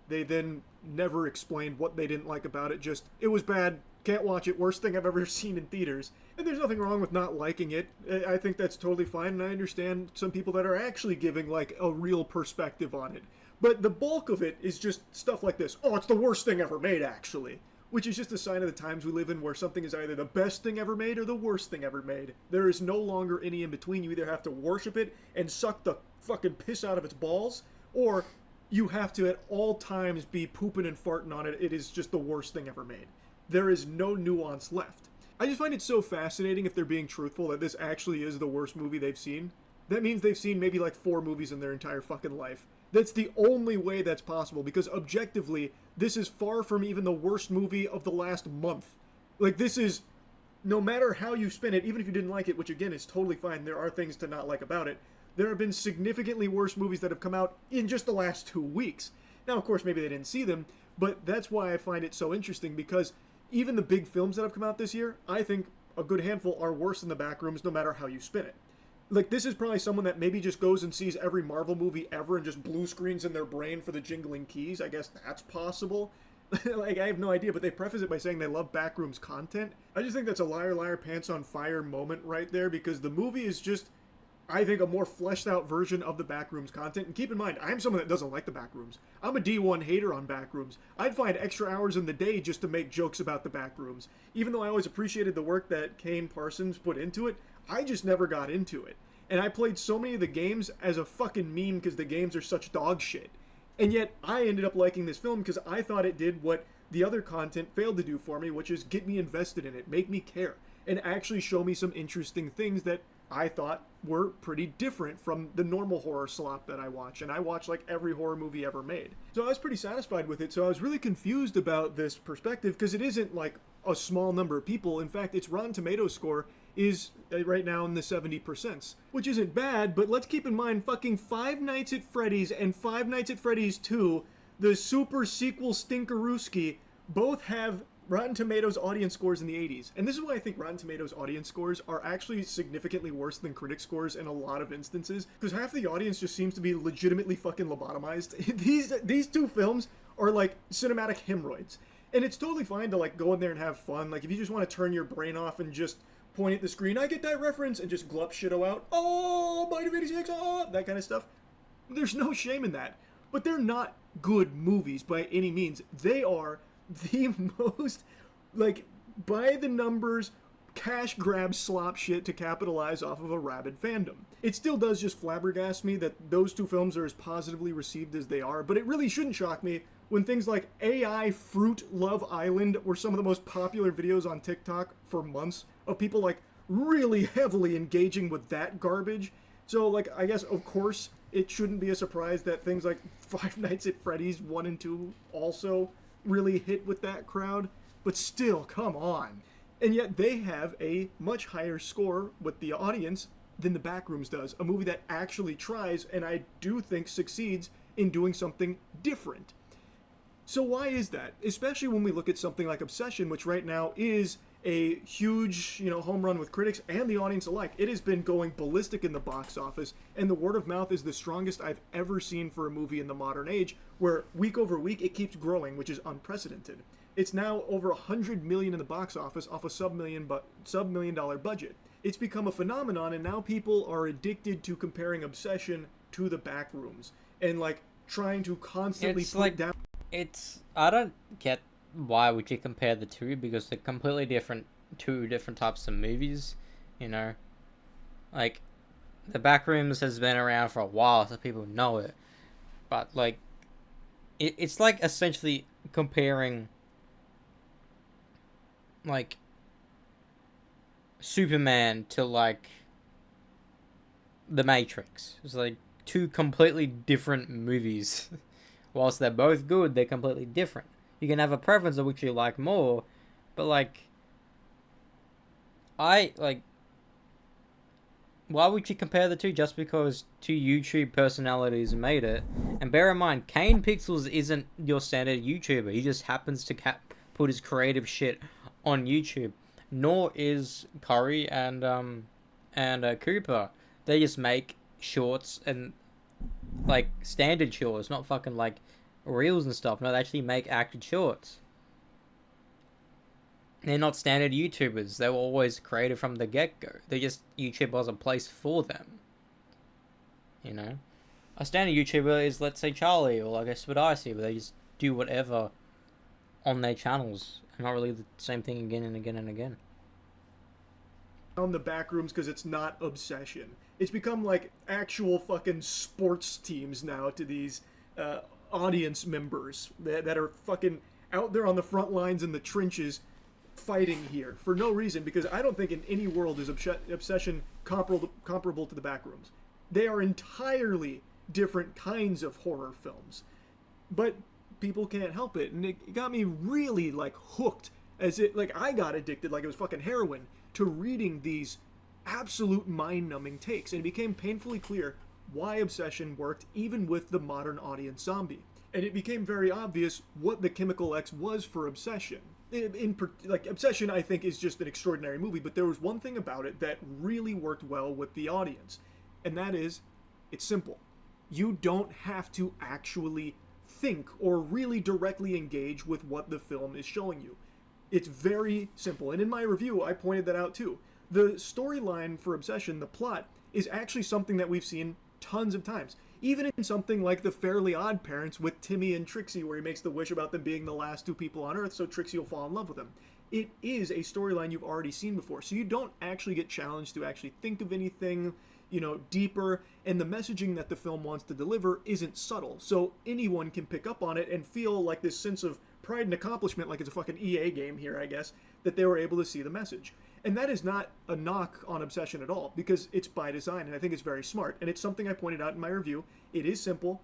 They then never explained what they didn't like about it, just, it was bad, can't watch it, worst thing I've ever seen in theaters. And there's nothing wrong with not liking it. I think that's totally fine, and I understand some people that are actually giving, like, a real perspective on it. But the bulk of it is just stuff like this. Oh, it's the worst thing ever made, actually. Which is just a sign of the times we live in where something is either the best thing ever made or the worst thing ever made. There is no longer any in between. You either have to worship it and suck the fucking piss out of its balls, or you have to at all times be pooping and farting on it. It is just the worst thing ever made. There is no nuance left. I just find it so fascinating, if they're being truthful, that this actually is the worst movie they've seen. That means they've seen maybe like 4 movies in their entire fucking life. That's the only way that's possible, because objectively, this is far from even the worst movie of the last month. Like, this is, no matter how you spin it, even if you didn't like it, which again is totally fine, there are things to not like about it, there have been significantly worse movies that have come out in just the last 2 weeks. Now, of course, maybe they didn't see them, but that's why I find it so interesting, because even the big films that have come out this year, I think a good handful are worse than The Backrooms, no matter how you spin it. Like, this is probably someone that maybe just goes and sees every Marvel movie ever and just blue screens in their brain for the jingling keys. I guess that's possible. Like, I have no idea, but they preface it by saying they love Backrooms content. I just think that's a liar, liar, pants on fire moment right there, because the movie is just, I think, a more fleshed out version of the Backrooms content. And keep in mind, I'm someone that doesn't like the Backrooms. I'm a D1 hater on Backrooms. I'd find extra hours in the day just to make jokes about the Backrooms. Even though I always appreciated the work that Kane Parsons put into it, I just never got into it. And I played so many of the games as a fucking meme because the games are such dog shit. And yet I ended up liking this film because I thought it did what the other content failed to do for me, which is get me invested in it, make me care, and actually show me some interesting things that I thought were pretty different from the normal horror slop that I watch. And I watch like every horror movie ever made. So I was pretty satisfied with it. So I was really confused about this perspective because it isn't like a small number of people. In fact, its Rotten Tomatoes score is right now in the 70%, which isn't bad, but let's keep in mind fucking Five Nights at Freddy's and Five Nights at Freddy's 2, the super sequel Stinkerooski, both have Rotten Tomatoes audience scores in the 80s. And this is why I think Rotten Tomatoes audience scores are actually significantly worse than critic scores in a lot of instances, because half the audience just seems to be legitimately fucking lobotomized. These two films are like cinematic hemorrhoids. And it's totally fine to like go in there and have fun. Like if you just want to turn your brain off and just point at the screen, I get that reference, and just glup shitto out, oh, Bite of 86, oh, that kind of stuff. There's no shame in that. But they're not good movies by any means. They are the most, like, by the numbers, cash grab slop shit to capitalize off of a rabid fandom. It still does just flabbergast me that those two films are as positively received as they are, but it really shouldn't shock me when things like AI Fruit Love Island were some of the most popular videos on TikTok for months of people like really heavily engaging with that garbage. So like, I guess of course it shouldn't be a surprise that things like Five Nights at Freddy's 1 and 2 also really hit with that crowd, but still, come on. And yet they have a much higher score with the audience than the Backrooms does, a movie that actually tries, and I do think succeeds in doing something different. So why is that? Especially when we look at something like Obsession, which right now is a huge, home run with critics and the audience alike. It has been going ballistic in the box office, and the word of mouth is the strongest I've ever seen for a movie in the modern age, where week over week it keeps growing, which is unprecedented. It's now over $100 million in the box office off a sub-million dollar budget. It's become a phenomenon, and now people are addicted to comparing Obsession to the Backrooms, and like trying to constantly put down. I don't get why would you compare the two, because they're completely different, two different types of movies, like the Backrooms has been around for a while, so people know it, but like it's like essentially comparing like Superman to like The Matrix. It's like two completely different movies. Whilst they're both good, they're completely different. You can have a preference of which you like more, but like, why would you compare the two just because two YouTube personalities made it? And bear in mind, Kane Pixels isn't your standard YouTuber. He just happens to put his creative shit on YouTube. Nor is Curry and Cooper. They just make shorts and like standard shorts, not fucking like reels and stuff. No, they actually make acted shorts. They're not standard YouTubers. They were always created from the get-go. They just, YouTube was a place for them. A standard YouTuber is, let's say, Charlie, or like a Spidicy, where they just do whatever on their channels. And not really the same thing again and again and again. On the Backrooms because it's not Obsession. It's become like actual fucking sports teams now to these audience members that are fucking out there on the front lines in the trenches fighting here for no reason, because I don't think in any world is Obsession comparable to the Backrooms. They are entirely different kinds of horror films, but people can't help it, and it got me really like hooked, I got addicted like it was fucking heroin to reading these absolute mind-numbing takes, and it became painfully clear why Obsession worked even with the modern audience zombie. And it became very obvious what the Chemical X was for Obsession. Obsession, I think, is just an extraordinary movie, but there was one thing about it that really worked well with the audience, and that is, it's simple. You don't have to actually think or really directly engage with what the film is showing you. It's very simple, and in my review, I pointed that out too. The storyline for Obsession, the plot, is actually something that we've seen tons of times. Even in something like The Fairly Odd Parents with Timmy and Trixie, where he makes the wish about them being the last two people on Earth, so Trixie will fall in love with him. it is a storyline you've already seen before. So you don't actually get challenged to actually think of anything, you know, deeper, and the messaging that the film wants to deliver isn't subtle. So anyone can pick up on it and feel like this sense of pride and accomplishment, like it's a fucking EA game here, I guess, that they were able to see the message. And that is not a knock on Obsession at all, because it's by design, and I think it's very smart. And it's something I pointed out in my review. It is simple,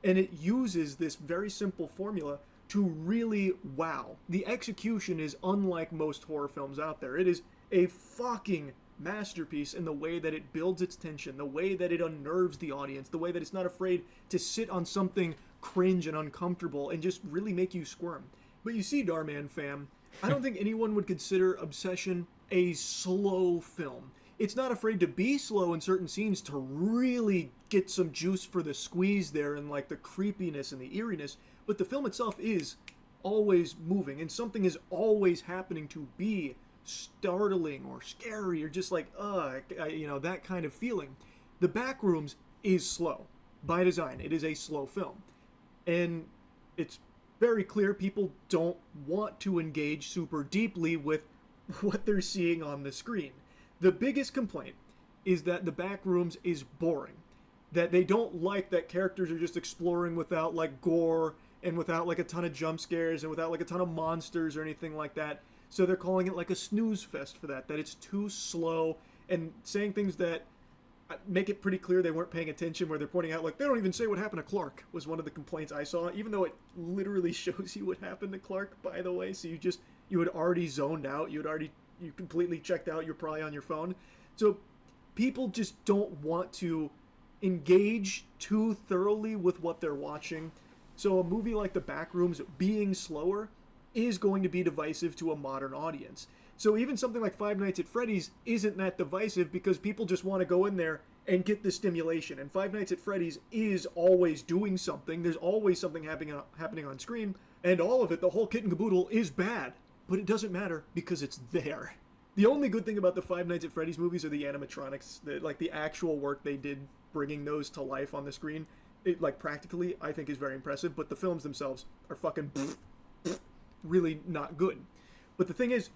and it uses this very simple formula to really wow. The execution is unlike most horror films out there. It is a fucking masterpiece in the way that it builds its tension, the way that it unnerves the audience, the way that it's not afraid to sit on something cringe and uncomfortable and just really make you squirm. But you see, Darman fam, I don't think anyone would consider Obsession a slow film. It's not afraid to be slow in certain scenes to really get some juice for the squeeze there and like the creepiness and the eeriness, but the film itself is always moving and something is always happening to be startling or scary or just like, you know, that kind of feeling. The Backrooms is slow. By design, it is a slow film. And it's very clear people don't want to engage super deeply with what they're seeing on the screen. The biggest complaint is that the Backrooms is boring. That they don't like that characters are just exploring without like gore and without like a ton of jump scares and without like a ton of monsters or anything like that. So they're calling it like a snooze fest for that it's too slow and saying things that make it pretty clear they weren't paying attention, where they're pointing out like they don't even say what happened to Clark was one of the complaints I saw, even though it literally shows you what happened to Clark, by the way. So you had already zoned out, you completely checked out, you're probably on your phone. So people just don't want to engage too thoroughly with what they're watching. So a movie like The Backrooms being slower is going to be divisive to a modern audience. So even something like Five Nights at Freddy's isn't that divisive because people just want to go in there and get the stimulation. And Five Nights at Freddy's is always doing something. There's always something happening on screen. And all of it, the whole kit and caboodle, is bad. But it doesn't matter because it's there. The only good thing about the Five Nights at Freddy's movies are the animatronics, the actual work they did bringing those to life on the screen. It, like, practically, I think is very impressive. But the films themselves are fucking really not good. But the thing is,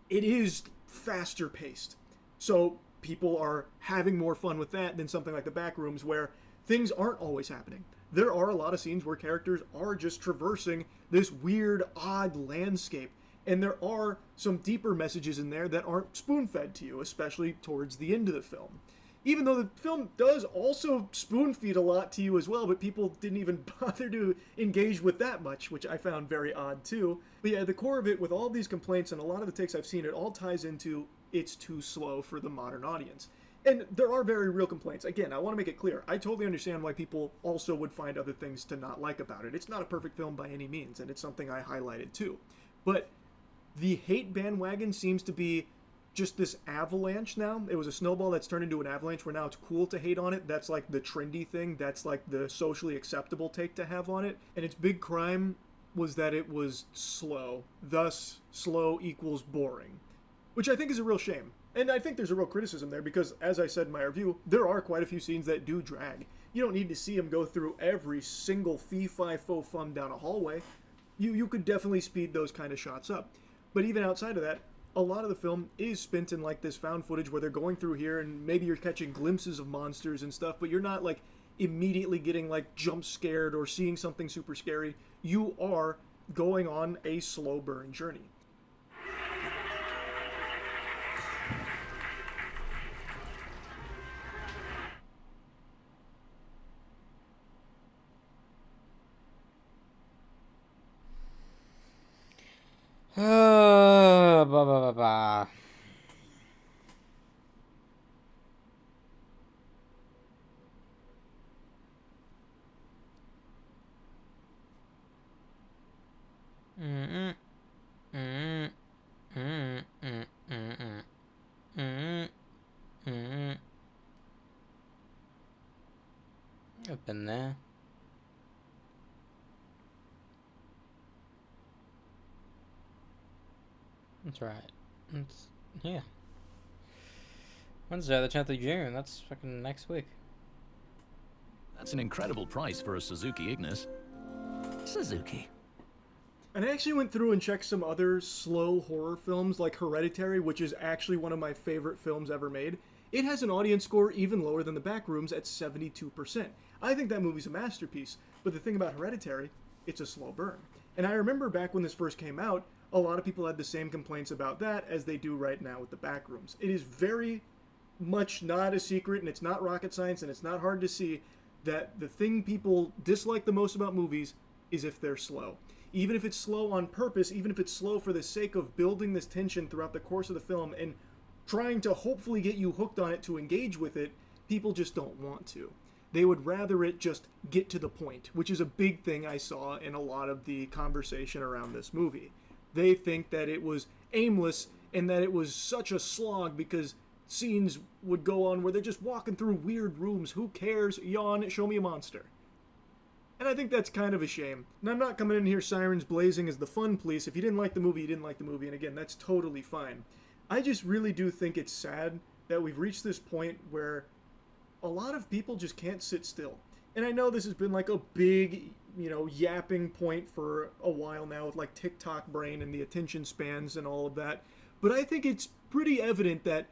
it is faster paced. So people are having more fun with that than something like The Backrooms, where things aren't always happening. There are a lot of scenes where characters are just traversing this weird, odd landscape. And there are some deeper messages in there that aren't spoon-fed to you, especially towards the end of the film. Even though the film does also spoon-feed a lot to you as well, but people didn't even bother to engage with that much, which I found very odd too. But yeah, the core of it, with all these complaints and a lot of the takes I've seen, it all ties into it's too slow for the modern audience. And there are very real complaints. Again, I want to make it clear, I totally understand why people also would find other things to not like about it. It's not a perfect film by any means, and it's something I highlighted too. But the hate bandwagon seems to be just this avalanche now. It was a snowball that's turned into an avalanche where now it's cool to hate on it. That's like the trendy thing. That's like the socially acceptable take to have on it. And its big crime was that it was slow. Thus, slow equals boring. Which I think is a real shame. And I think there's a real criticism there because, as I said in my review, there are quite a few scenes that do drag. You don't need to see them go through every single fee-fi-fo-fum down a hallway. You could definitely speed those kind of shots up. But even outside of that, a lot of the film is spent in like this found footage where they're going through here and maybe you're catching glimpses of monsters and stuff, but you're not like immediately getting like jump scared or seeing something super scary. You are going on a slow burn journey. Ba. I've been there. That's right. Yeah. Wednesday, the 10th of June. That's fucking next week. That's an incredible price for a Suzuki Ignis. Suzuki. And I actually went through and checked some other slow horror films like Hereditary, which is actually one of my favorite films ever made. It has an audience score even lower than The Backrooms at 72%. I think that movie's a masterpiece, but the thing about Hereditary, it's a slow burn. And I remember back when this first came out, a lot of people had the same complaints about that as they do right now with The Backrooms. It is very much not a secret, and it's not rocket science, and it's not hard to see that the thing people dislike the most about movies is if they're slow. Even if it's slow on purpose, even if it's slow for the sake of building this tension throughout the course of the film and trying to hopefully get you hooked on it to engage with it, people just don't want to. They would rather it just get to the point, which is a big thing I saw in a lot of the conversation around this movie. They think that it was aimless and that it was such a slog because scenes would go on where they're just walking through weird rooms. Who cares? Yawn, show me a monster. And I think that's kind of a shame. And I'm not coming in here sirens blazing as the fun police. If you didn't like the movie, you didn't like the movie. And again, that's totally fine. I just really do think it's sad that we've reached this point where a lot of people just can't sit still. And I know this has been like a big, yapping point for a while now with like TikTok brain and the attention spans and all of that. But I think it's pretty evident that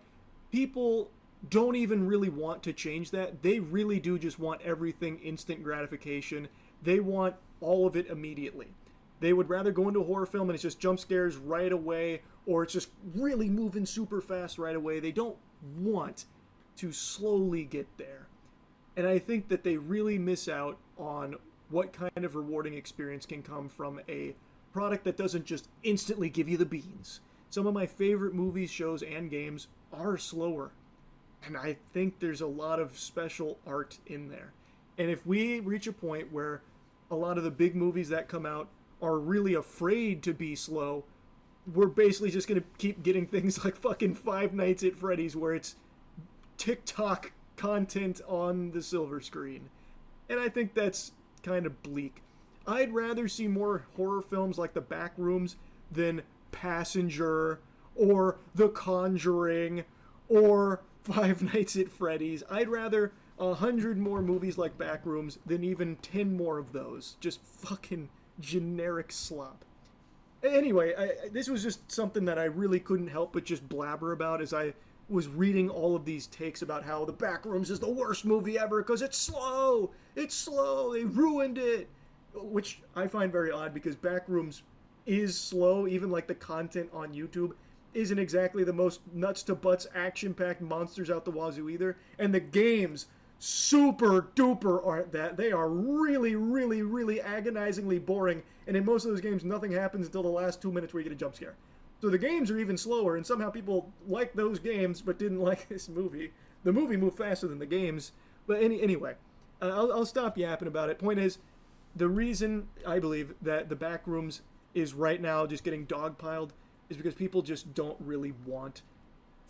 people don't even really want to change that. They really do just want everything instant gratification. They want all of it immediately. They would rather go into a horror film and it's just jump scares right away, or it's just really moving super fast right away. They don't want to slowly get there. And I think that they really miss out on what kind of rewarding experience can come from a product that doesn't just instantly give you the beans. Some of my favorite movies, shows, and games are slower. And I think there's a lot of special art in there. And if we reach a point where a lot of the big movies that come out are really afraid to be slow, we're basically just going to keep getting things like fucking Five Nights at Freddy's where it's TikTok content on the silver screen. And I think that's kind of bleak. I'd rather see more horror films like The Backrooms than Passenger or The Conjuring or Five Nights at Freddy's. I'd rather 100 more movies like Backrooms than even 10 more of those. Just fucking generic slop. Anyway, this was just something that I really couldn't help but just blabber about as I was reading all of these takes about how The Backrooms is the worst movie ever because it's slow. It's slow. They ruined it. Which I find very odd because Backrooms is slow. Even like the content on YouTube isn't exactly the most nuts to butts action-packed monsters out the wazoo either. And the games super duper aren't that. They are really, really, really agonizingly boring. And in most of those games, nothing happens until the last 2 minutes where you get a jump scare. So the games are even slower, and somehow people like those games but didn't like this movie. The movie moved faster than the games. But anyway, I'll stop yapping about it. Point is, the reason I believe that The Backrooms is right now just getting dogpiled is because people just don't really want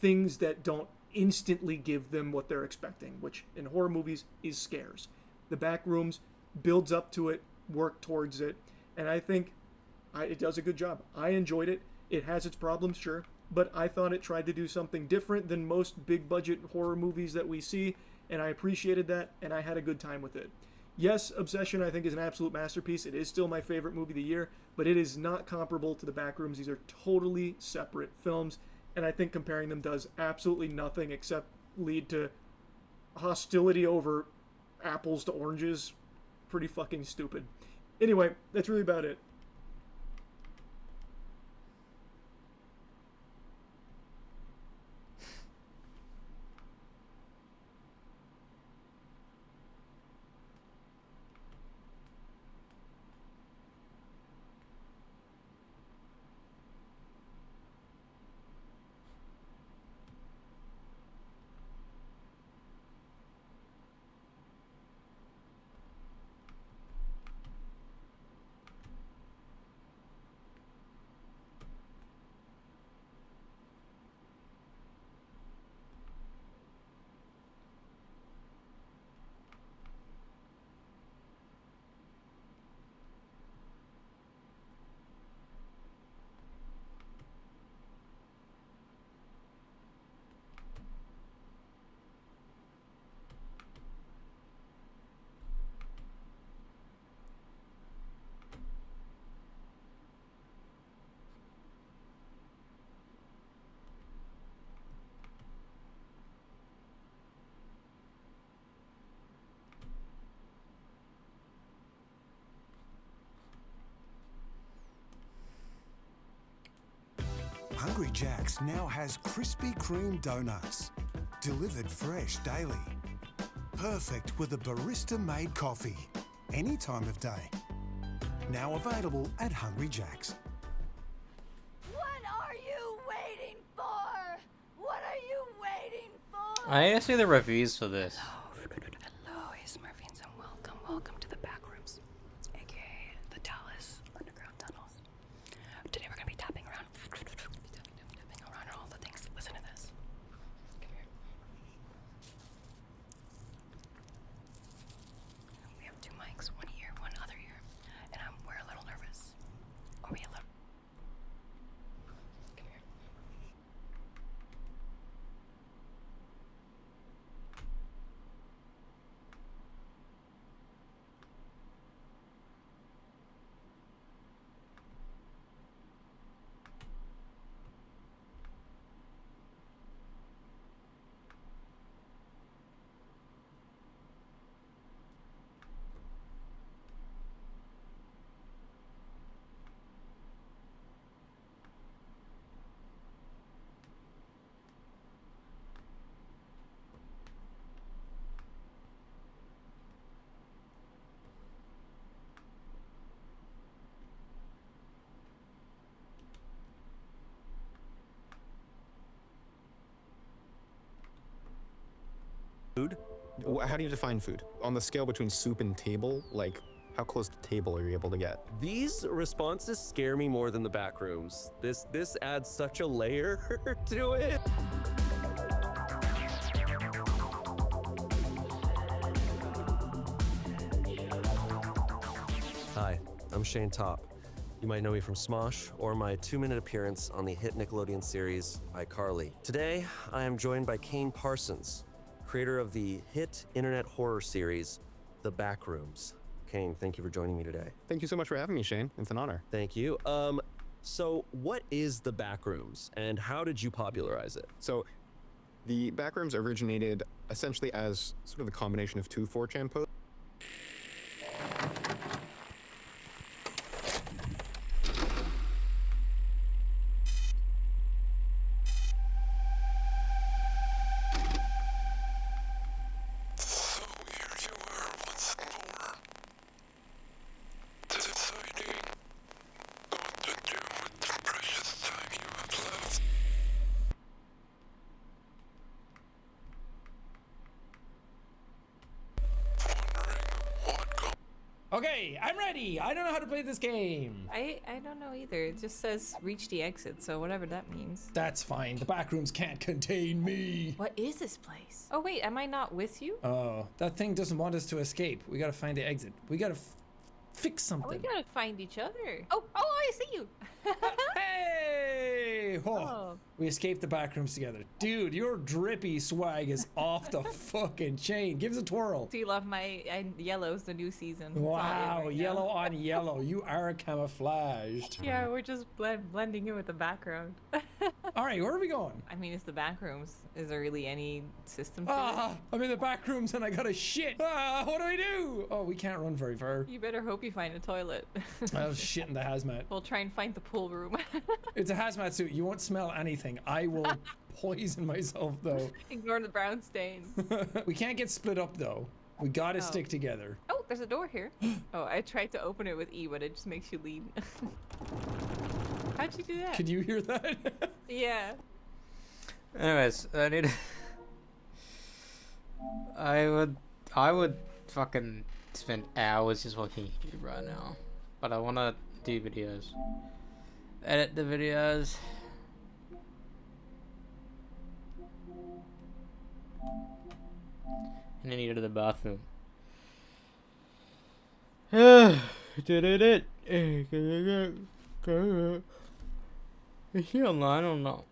things that don't instantly give them what they're expecting, which in horror movies is scares. The Backrooms builds up to it, work towards it, and I think it does a good job. I enjoyed it. It has its problems, sure, but I thought it tried to do something different than most big budget horror movies that we see, and I appreciated that, and I had a good time with it. Yes, Obsession I think is an absolute masterpiece. It is still my favorite movie of the year, but it is not comparable to The Backrooms. These are totally separate films, and I think comparing them does absolutely nothing except lead to hostility over apples to oranges. Pretty fucking stupid. Anyway, that's really about it. Hungry Jack's now has Krispy Kreme donuts, delivered fresh daily. Perfect with a barista-made coffee, any time of day. Now available at Hungry Jack's. What are you waiting for? What are you waiting for? I need to see the reviews for this. Hello, Smurfians, and welcome to the backrooms, aka the Dallas underground tunnels. Today we're gonna be tapping around and all the things. Listen to this. Come here. We have 2 mics, one here, one other ear, and we're a little nervous. Are we a little? Come here. Food? How do you define food? On the scale between soup and table, like, how close to table are you able to get? These responses scare me more than the backrooms. This adds such a layer to it. Hi, I'm Shane Topp. You might know me from Smosh or my 2-minute appearance on the hit Nickelodeon series iCarly. Today, I am joined by Kane Parsons, creator of the hit internet horror series, The Backrooms. Kane, thank you for joining me today. Thank you so much for having me, Shane. It's an honor. Thank you. So what is The Backrooms and how did you popularize it? So, the Backrooms originated essentially as sort of the combination of 2 4chan posts. Okay, I'm ready. I don't know how to play this game. I don't know either. It just says reach the exit, so whatever that means. That's fine. The backrooms can't contain me. What is this place? Oh wait, am I not with you? Oh, that thing doesn't want us to escape. We gotta find the exit. We gotta fix something. Oh, we gotta find each other. Oh, I see you. Hey! Oh, we escaped the backrooms together. Dude, your drippy swag is off the fucking chain. Give us a twirl. Do you love my yellow's the new season? Wow, yellow on yellow. You are camouflaged. Yeah, we're just blending in with the background. All right, where are we going? I mean, it's the backrooms. Is there really any system to it? I'm in the backrooms and I gotta shit. What do we do? Oh, we can't run very far. You better hope you find a toilet. I'll shit in the hazmat. We'll try and find the pool room. It's a hazmat suit. You won't smell anything. I will poison myself though. Ignore the brown stain. We can't get split up though. We gotta stick together. Oh, there's a door here. Oh, I tried to open it with E, but it just makes you lean. How'd you do that? Could you hear that? Yeah. Anyways, I need. I would fucking spend hours just watching YouTube right now, but I wanna do videos. Edit the videos. And then you go to the bathroom. Did it? Is she online or not?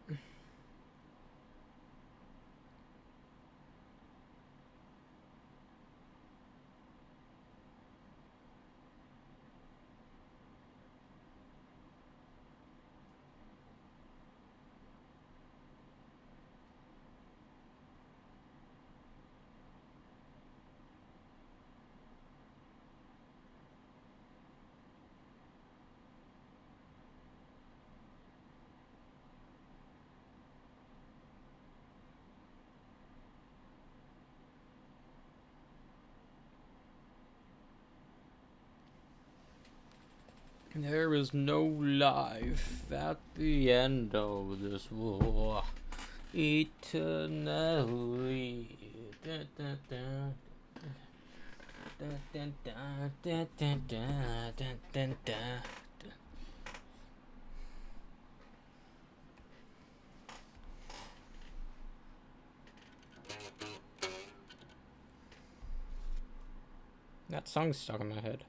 There is no life at the end of this war. Eternally. Da, da, da. Da, da, da, da, da, da, da, da. That song's stuck in my head.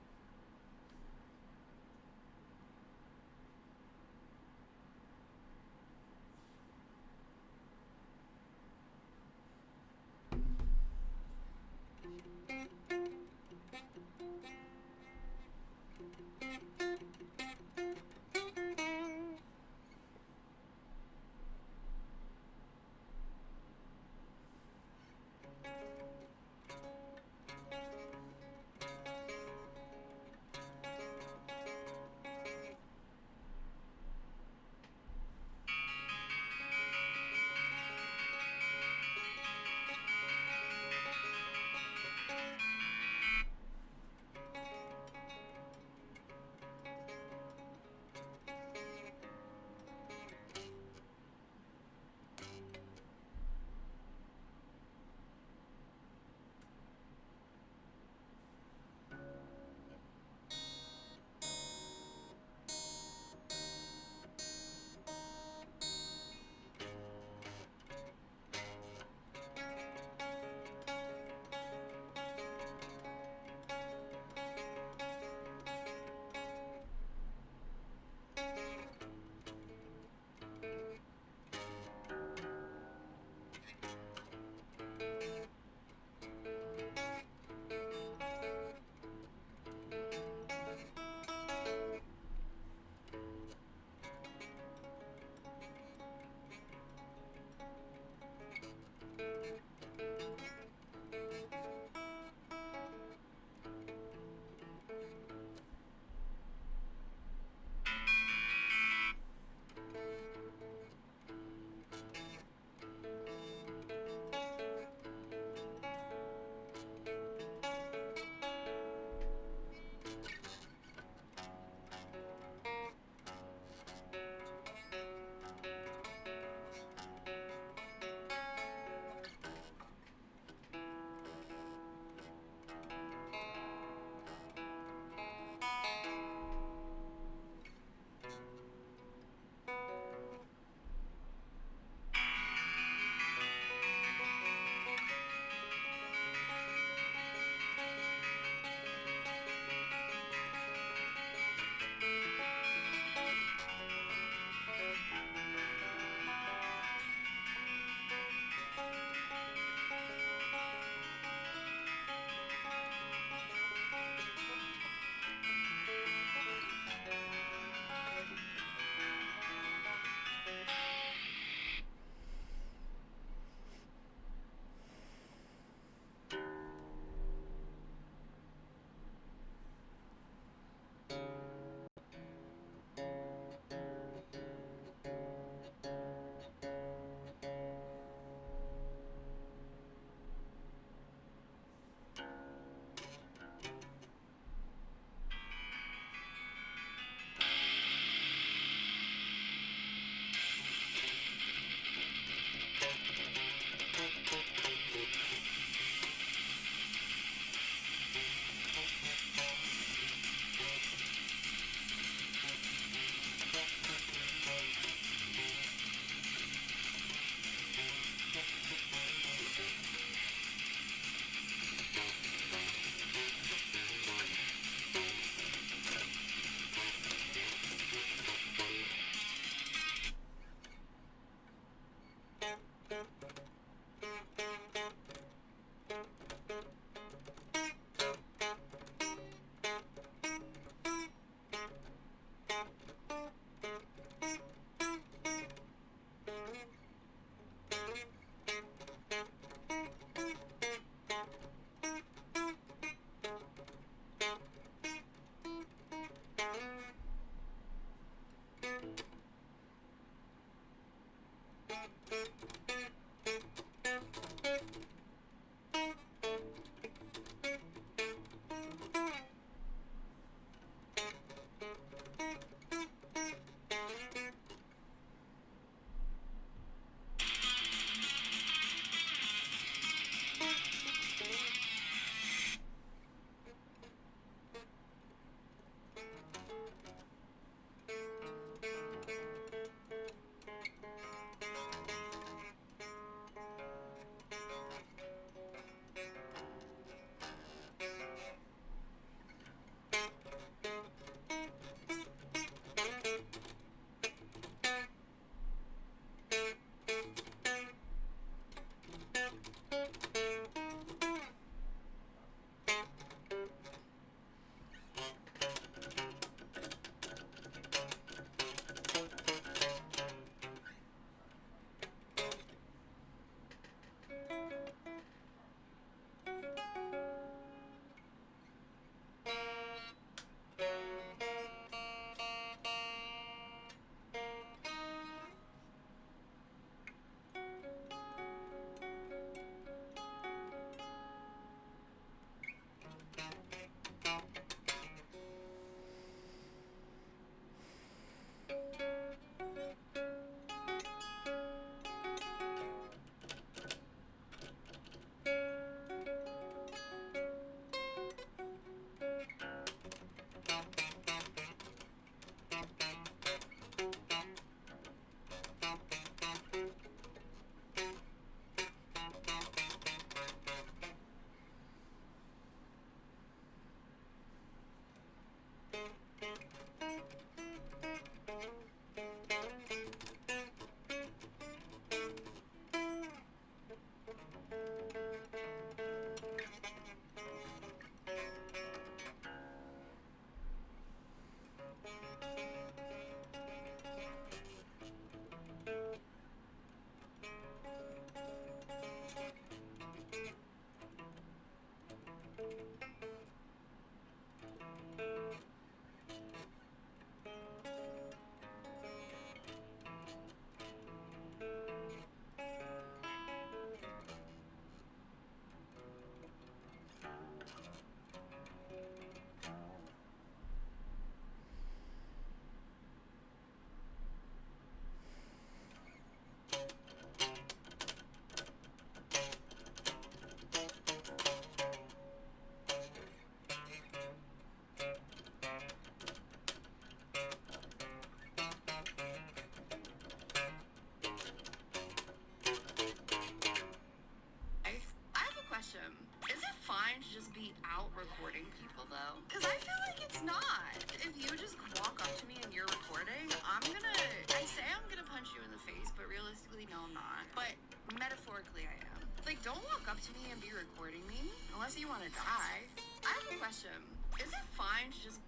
I say I'm gonna punch you in the face, but realistically, no, I'm not. But metaphorically, I am. Like, don't walk up to me and be recording me unless you want to die. I have a question. Is it fine to just...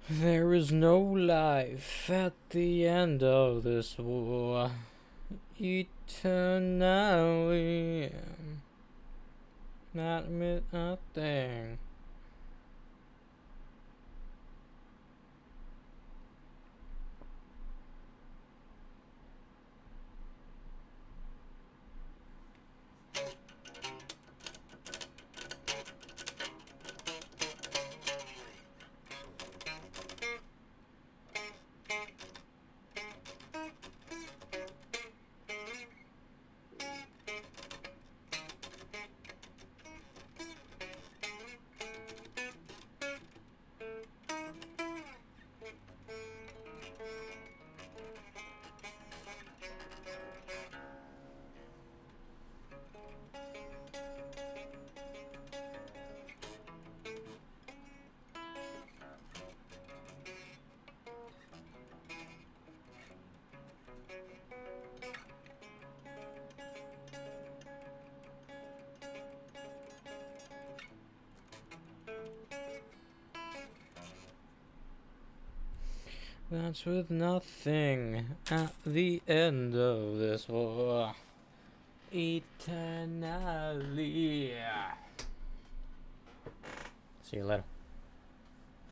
There is no life at the end of this war. Eternally. Not admit nothing. That's with nothing at the end of this war. Eternally. See you later.